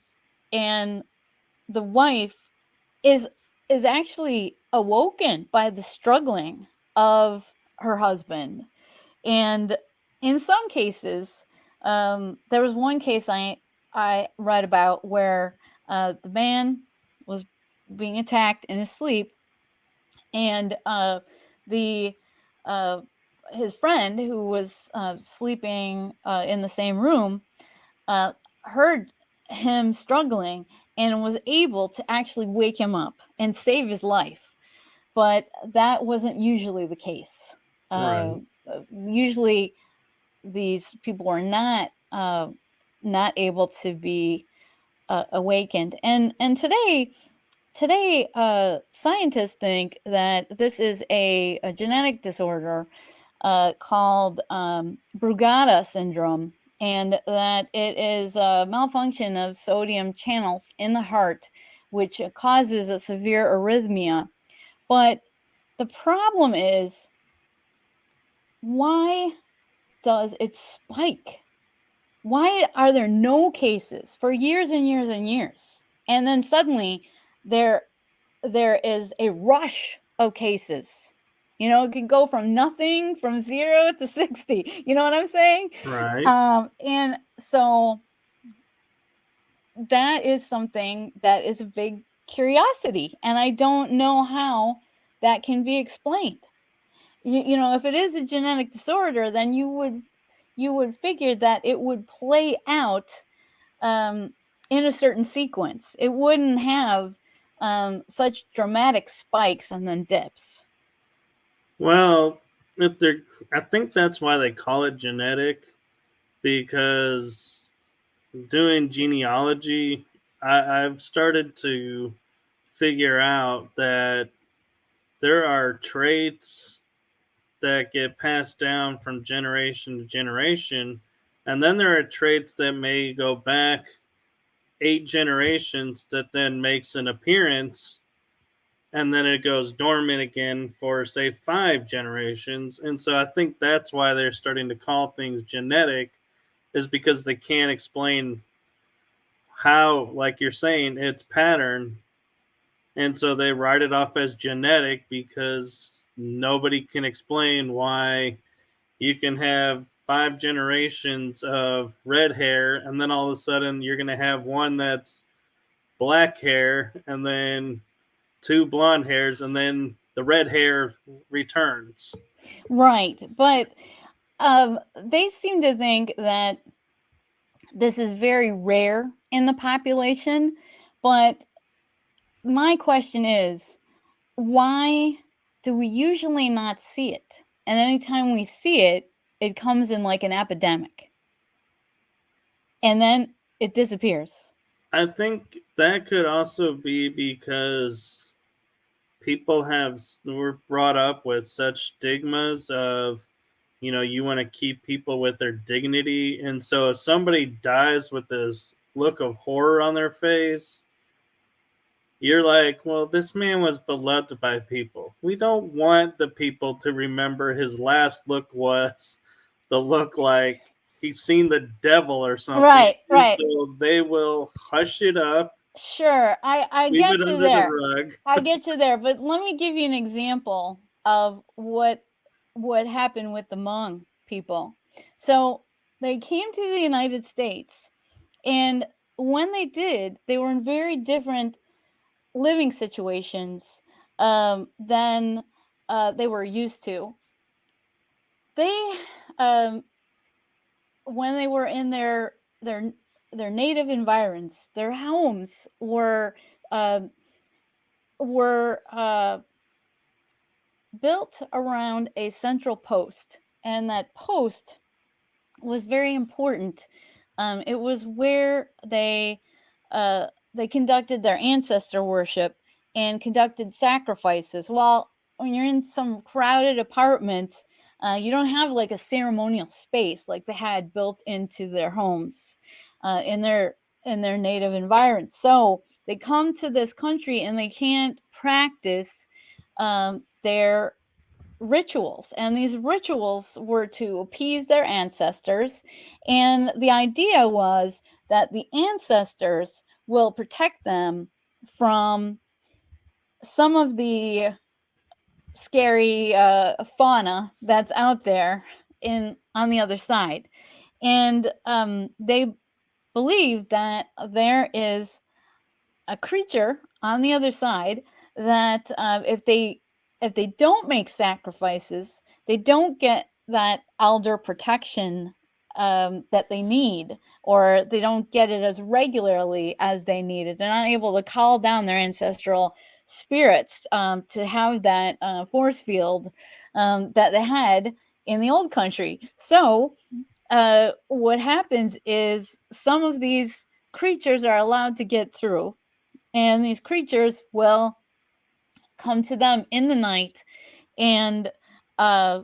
and the wife is is actually awoken by the struggling of her husband. And in some cases, there was one case I read about where the man was being attacked in his sleep, and the uh, his friend who was sleeping in the same room uh, heard him struggling and was able to actually wake him up and save his life. But that wasn't usually the case. Right. Usually, these people are not able to be awakened. And today, scientists think that this is a genetic disorder called Brugada syndrome, and that it is a malfunction of sodium channels in the heart, which causes a severe arrhythmia. But the problem is, why does it spike? Why are there no cases for years and years and years? And then suddenly there there is a rush of cases. It can go from nothing, from 0 to 60. You know what I'm saying? Right. And so that is something that is a big curiosity, and I don't know how that can be explained. If it is a genetic disorder, then you would figure that it would play out um, in a certain sequence. It wouldn't have such dramatic spikes and then dips. Well, if they're, I think that's why they call it genetic, because doing genealogy, I've started to figure out that there are traits that get passed down from generation to generation, and then there are traits that may go back 8 generations that then makes an appearance, and then it goes dormant again for say 5 generations. And so I think that's why they're starting to call things genetic, is because they can't explain how, like you're saying, it's pattern. And so they write it off as genetic because nobody can explain why you can have 5 generations of red hair, and then all of a sudden you're going to have one that's black hair, and then 2 blonde hairs, and then the red hair returns. Right. But they seem to think that this is very rare in the population. But my question is, why do we usually not see it? And anytime we see it, it comes in like an epidemic. And then it disappears. I think that could also be because people were brought up with such stigmas of, you want to keep people with their dignity. And so if somebody dies with this look of horror on their face, you're like, well, this man was beloved by people. We don't want the people to remember his last look was the look like he's seen the devil or something. Right, And right. so they will hush it up, Sure, I sweep it get you under the there. rug. I get you there, but let me give you an example of what happened with the Hmong people. So they came to the United States, and when they did, they were in very different living situations than they were used to. They when they were in their native environs, their homes uh, were built around a central post, and that post was very important. It was where they conducted their ancestor worship and conducted sacrifices. While when you're in some crowded apartment, you don't have like a ceremonial space like they had built into their homes in their native environment. So they come to this country and they can't practice their rituals, and these rituals were to appease their ancestors. And the idea was that the ancestors will protect them from some of the scary fauna that's out there on the other side. And they believe that there is a creature on the other side that if they don't make sacrifices, they don't get that elder protection that they need, or they don't get it as regularly as they need it. They're not able to call down their ancestral spirits to have that force field that they had in the old country. So what happens is some of these creatures are allowed to get through, and these creatures will come to them in the night and uh,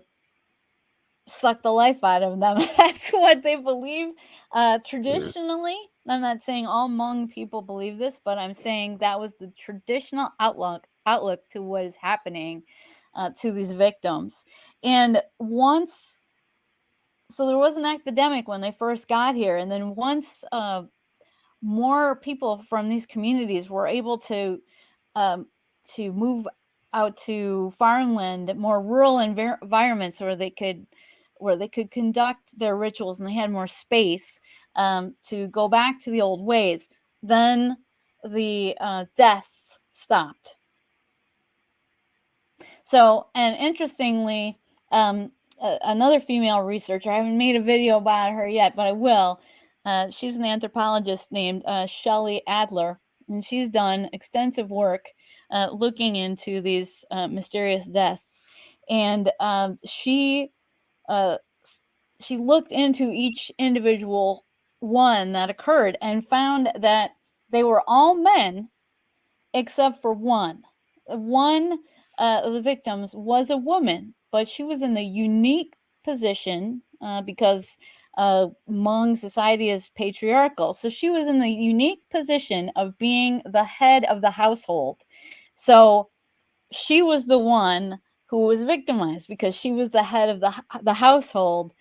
suck the life out of them. That's what they believe traditionally. I'm not saying all Hmong people believe this, but I'm saying that was the traditional outlook to what is happening to these victims. And once, so there was an epidemic when they first got here, and then once more people from these communities were able to move out to farmland, more rural environments where they could conduct their rituals, and they had more space to go back to the old ways. Then the deaths stopped. So, and interestingly, another female researcher, I haven't made a video about her yet, but I will. She's an anthropologist named Shelley Adler, and she's done extensive work looking into these mysterious deaths. And she looked into each individual one that occurred and found that they were all men except for one. One of the victims was a woman, but she was in the unique position because Hmong society is patriarchal. So she was in the unique position of being the head of the household. So she was the one who was victimized because she was the head of the household.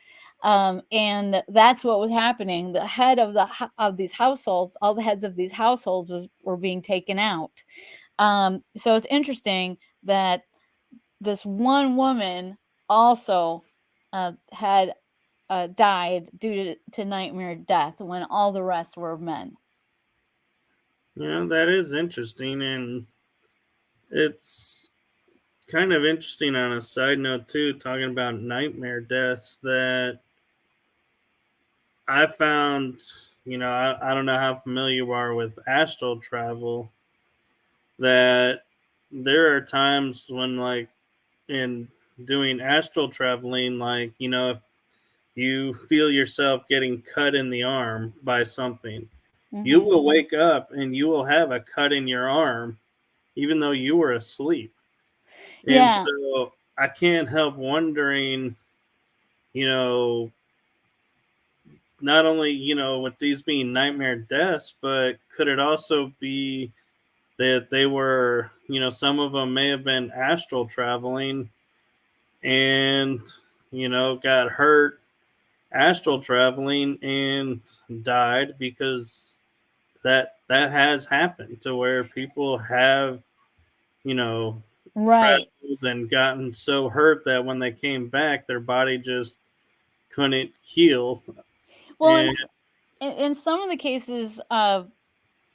And that's what was happening. The head of these households, all the heads of these households were being taken out. So it's interesting that this one woman also had died due to nightmare death when all the rest were men. Yeah, that is interesting, and it's kind of interesting on a side note too, talking about nightmare deaths, that I found, I don't know how familiar you are with astral travel, that there are times when, like, in doing astral traveling, like, if you feel yourself getting cut in the arm by something, you Mm-hmm. will wake up and you will have a cut in your arm, even though you were asleep. And Yeah, so I can't help wondering, you know, not only, with these being nightmare deaths, but could it also be that they were, some of them may have been astral traveling and, got hurt astral traveling and died, because that has happened to where people have, you know, right. traveled and gotten so hurt that when they came back, their body just couldn't heal. Well, And in some of the cases,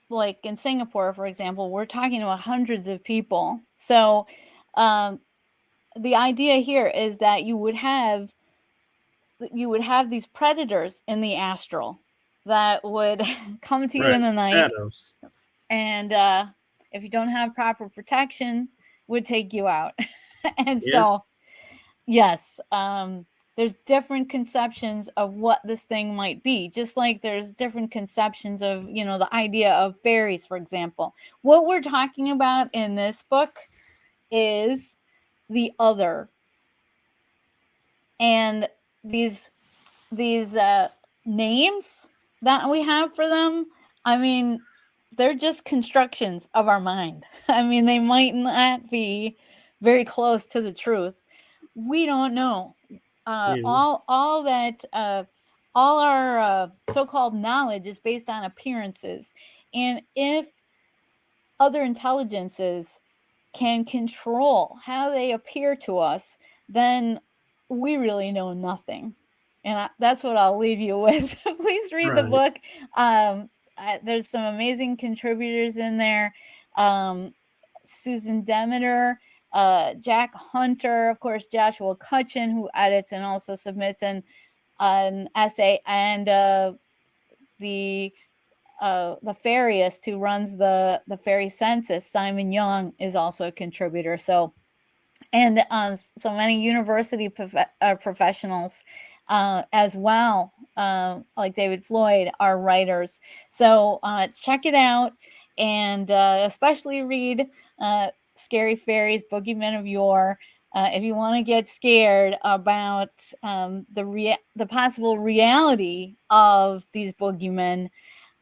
like in Singapore, for example, we're talking about hundreds of people. So um, the idea here is that you would have these predators in the astral that would come to you right, in the night, shadows. and if you don't have proper protection, would take you out. And Yeah, so, yes, there's different conceptions of what this thing might be, just like there's different conceptions of, the idea of fairies, for example. What we're talking about in this book is the other, and these names that we have for them, I mean, they're just constructions of our mind. I mean, they might not be very close to the truth. We don't know. yeah, All that all our so-called knowledge is based on appearances, And if other intelligences can control how they appear to us, then we really know nothing. And that's what I'll leave you with. Please read the Right. book. There's some amazing contributors in there. Susan Demeter, Jack Hunter, of course, Joshua Cutchin, who edits and also submits an essay, and the fairyist who runs the fairy census, Simon Young, is also a contributor. So, and so many university professionals as well, like David Floyd, are writers. So check it out, and especially read Scary Fairies, Boogeymen of Yore. If you want to get scared about the possible reality of these boogeymen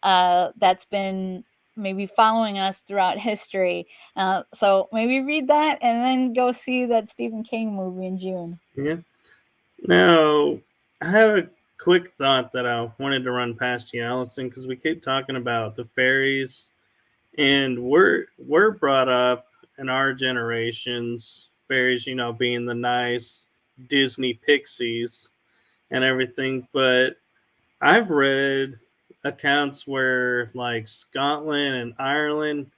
that's been maybe following us throughout history. So maybe read that and then go see that Stephen King movie in June. Yeah. Now, I have a quick thought that I wanted to run past you, Allison, because we keep talking about the fairies, and we're brought up in our generations, fairies, being the nice Disney pixies and everything. But I've read accounts where like Scotland and Ireland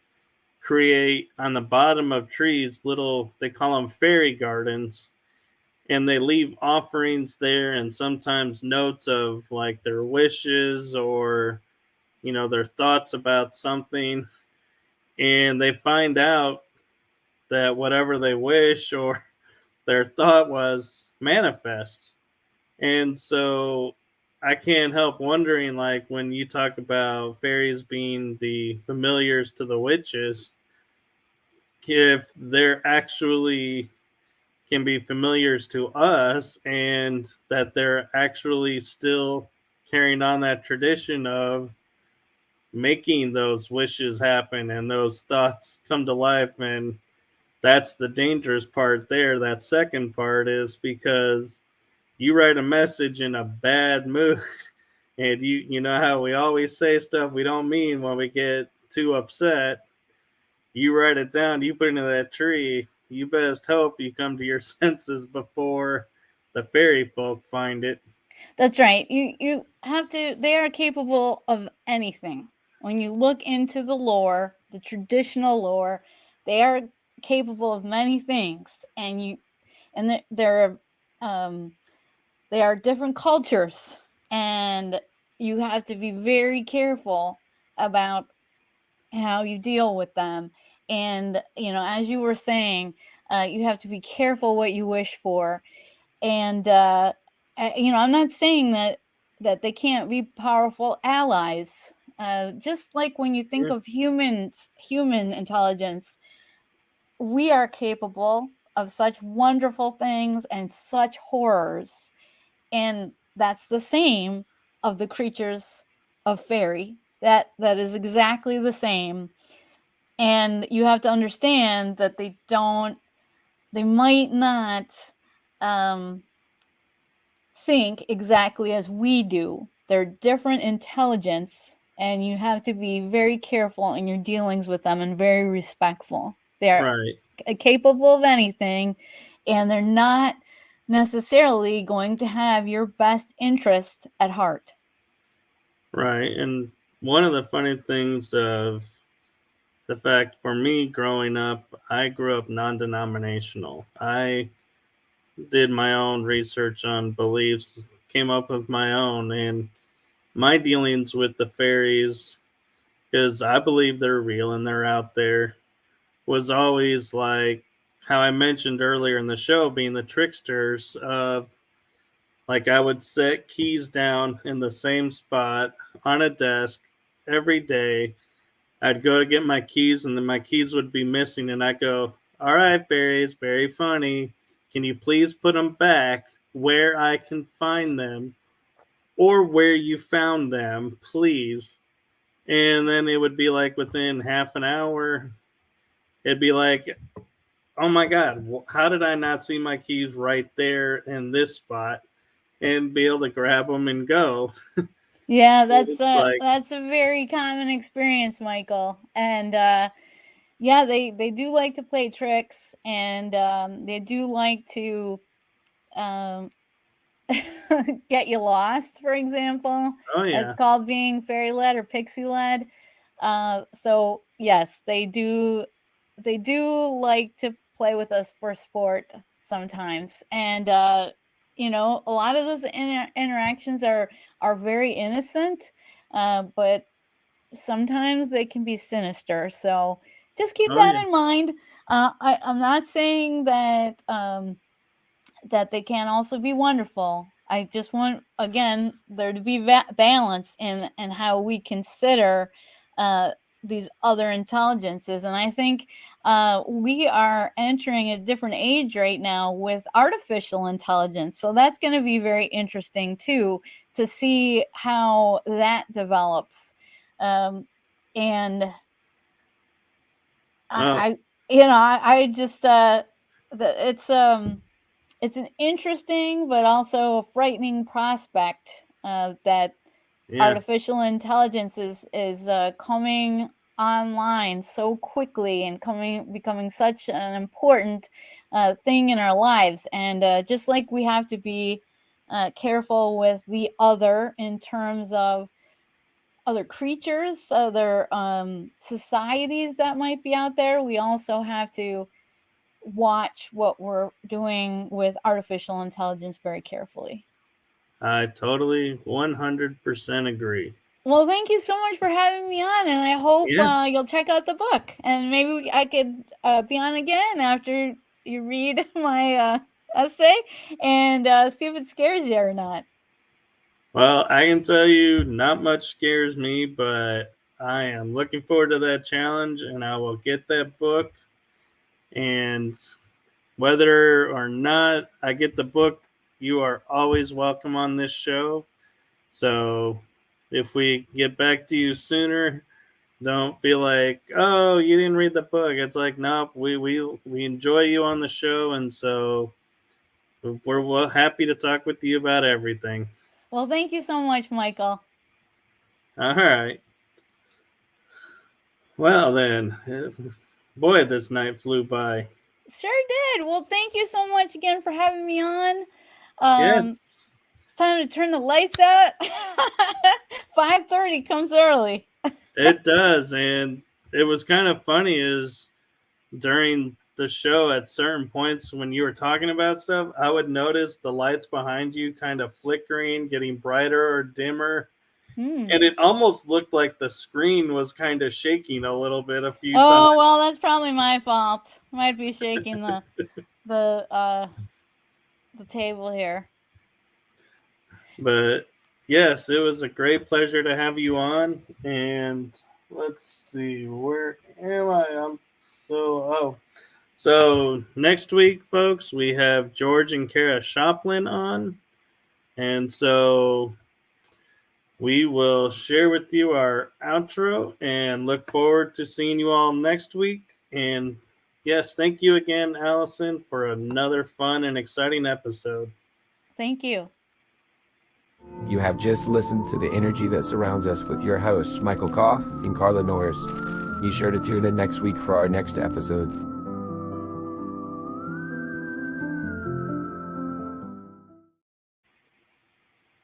create on the bottom of trees little, they call them fairy gardens, and they leave offerings there and sometimes notes of like their wishes or their thoughts about something, and they find out that whatever they wish or their thought was manifests. And so I can't help wondering, like, when you talk about fairies being the familiars to the witches, if they're actually can be familiars to us, and that they're actually still carrying on that tradition of making those wishes happen and those thoughts come to life. And that's the dangerous part there. That second part is because you write a message in a bad mood, and you know how we always say stuff we don't mean when we get too upset. You write it down, you put it into that tree, you best hope you come to your senses before the fairy folk find it. That's right. You have to. They are capable of anything. When you look into the lore, the traditional lore, they are capable of many things, and they are different cultures, and you have to be very careful about how you deal with them. And as you were saying, you have to be careful what you wish for. And I'm not saying that they can't be powerful allies. Just like when you think Yeah. of human intelligence, we are capable of such wonderful things and such horrors. And that's the same of the creatures of fairy. That is exactly the same. And you have to understand that they might not think exactly as we do. They're different intelligence, and you have to be very careful in your dealings with them and very respectful. They're Right, capable of anything, and they're not necessarily going to have your best interest at heart. right. And one of the funny things of the fact for me growing up, I grew up non denominational. I did my own research on beliefs, came up with my own, and my dealings with the fairies, because I believe they're real and they're out there, was always like how I mentioned earlier in the show, being the tricksters of, like, I would set keys down in the same spot on a desk every day. I'd go to get my keys, and then my keys would be missing, and I'd go, "All right, fairies, very funny. Can you please put them back where I can find them, or where you found them, please?" And then it would be like within half an hour, it'd be like, "Oh my God, how did I not see my keys right there in this spot?" And be able to grab them and go. Yeah, It's like, that's a very common experience, Michael. And yeah, they do like to play tricks, and they do like to um, get you lost, for example. oh That's yeah, called being fairy led or pixie led. So yes, they do like to play with us for sport sometimes. And a lot of those interactions are very innocent, but sometimes they can be sinister. So just keep oh that yeah. in mind. I'm not saying that they can also be wonderful. I just want, again, there to be balance in how we consider uh, these other intelligences. And I think we are entering a different age right now with artificial intelligence. So that's going to be very interesting too, to see how that develops. And Oh I just it's an interesting but also a frightening prospect that yeah. artificial intelligence is coming online so quickly and becoming such an important thing in our lives. And just like we have to be careful with the other in terms of other creatures, other societies that might be out there, we also have to watch what we're doing with artificial intelligence very carefully. I totally 100% agree. Well, thank you so much for having me on, and I hope Yes, you'll check out the book, and maybe I could be on again after you read my essay and see if it scares you or not. well, I can tell you, not much scares me, but I am looking forward to that challenge, and I will get that book. And whether or not I get the book, you are always welcome on this show. So if we get back to you sooner, don't feel like, oh, you didn't read the book. It's like, nope, we enjoy you on the show, and so we're happy to talk with you about everything. Well, thank you so much, Michael. All right. Well then, boy, this night flew by. Sure did. Well, thank you so much again for having me on. Um, Yes, it's time to turn the lights out. 5:30 comes early. it does, and it was kind of funny is during the show at certain points when you were talking about stuff, I would notice the lights behind you kind of flickering, getting brighter or dimmer, and Hmm. it almost looked like the screen was kind of shaking a little bit a few times. Oh well, that's probably my fault. Might be shaking the uh the table here. But yes, it was a great pleasure to have you on. And let's see, where am I? So next week, folks, we have George and Kara Shoplin on. And so we will share with you our outro and look forward to seeing you all next week. And yes, thank you again, Allison, for another fun and exciting episode. Thank you. You have just listened to the energy that surrounds us with your hosts, Michael Koff and Carla Norris. Be sure to tune in next week for our next episode.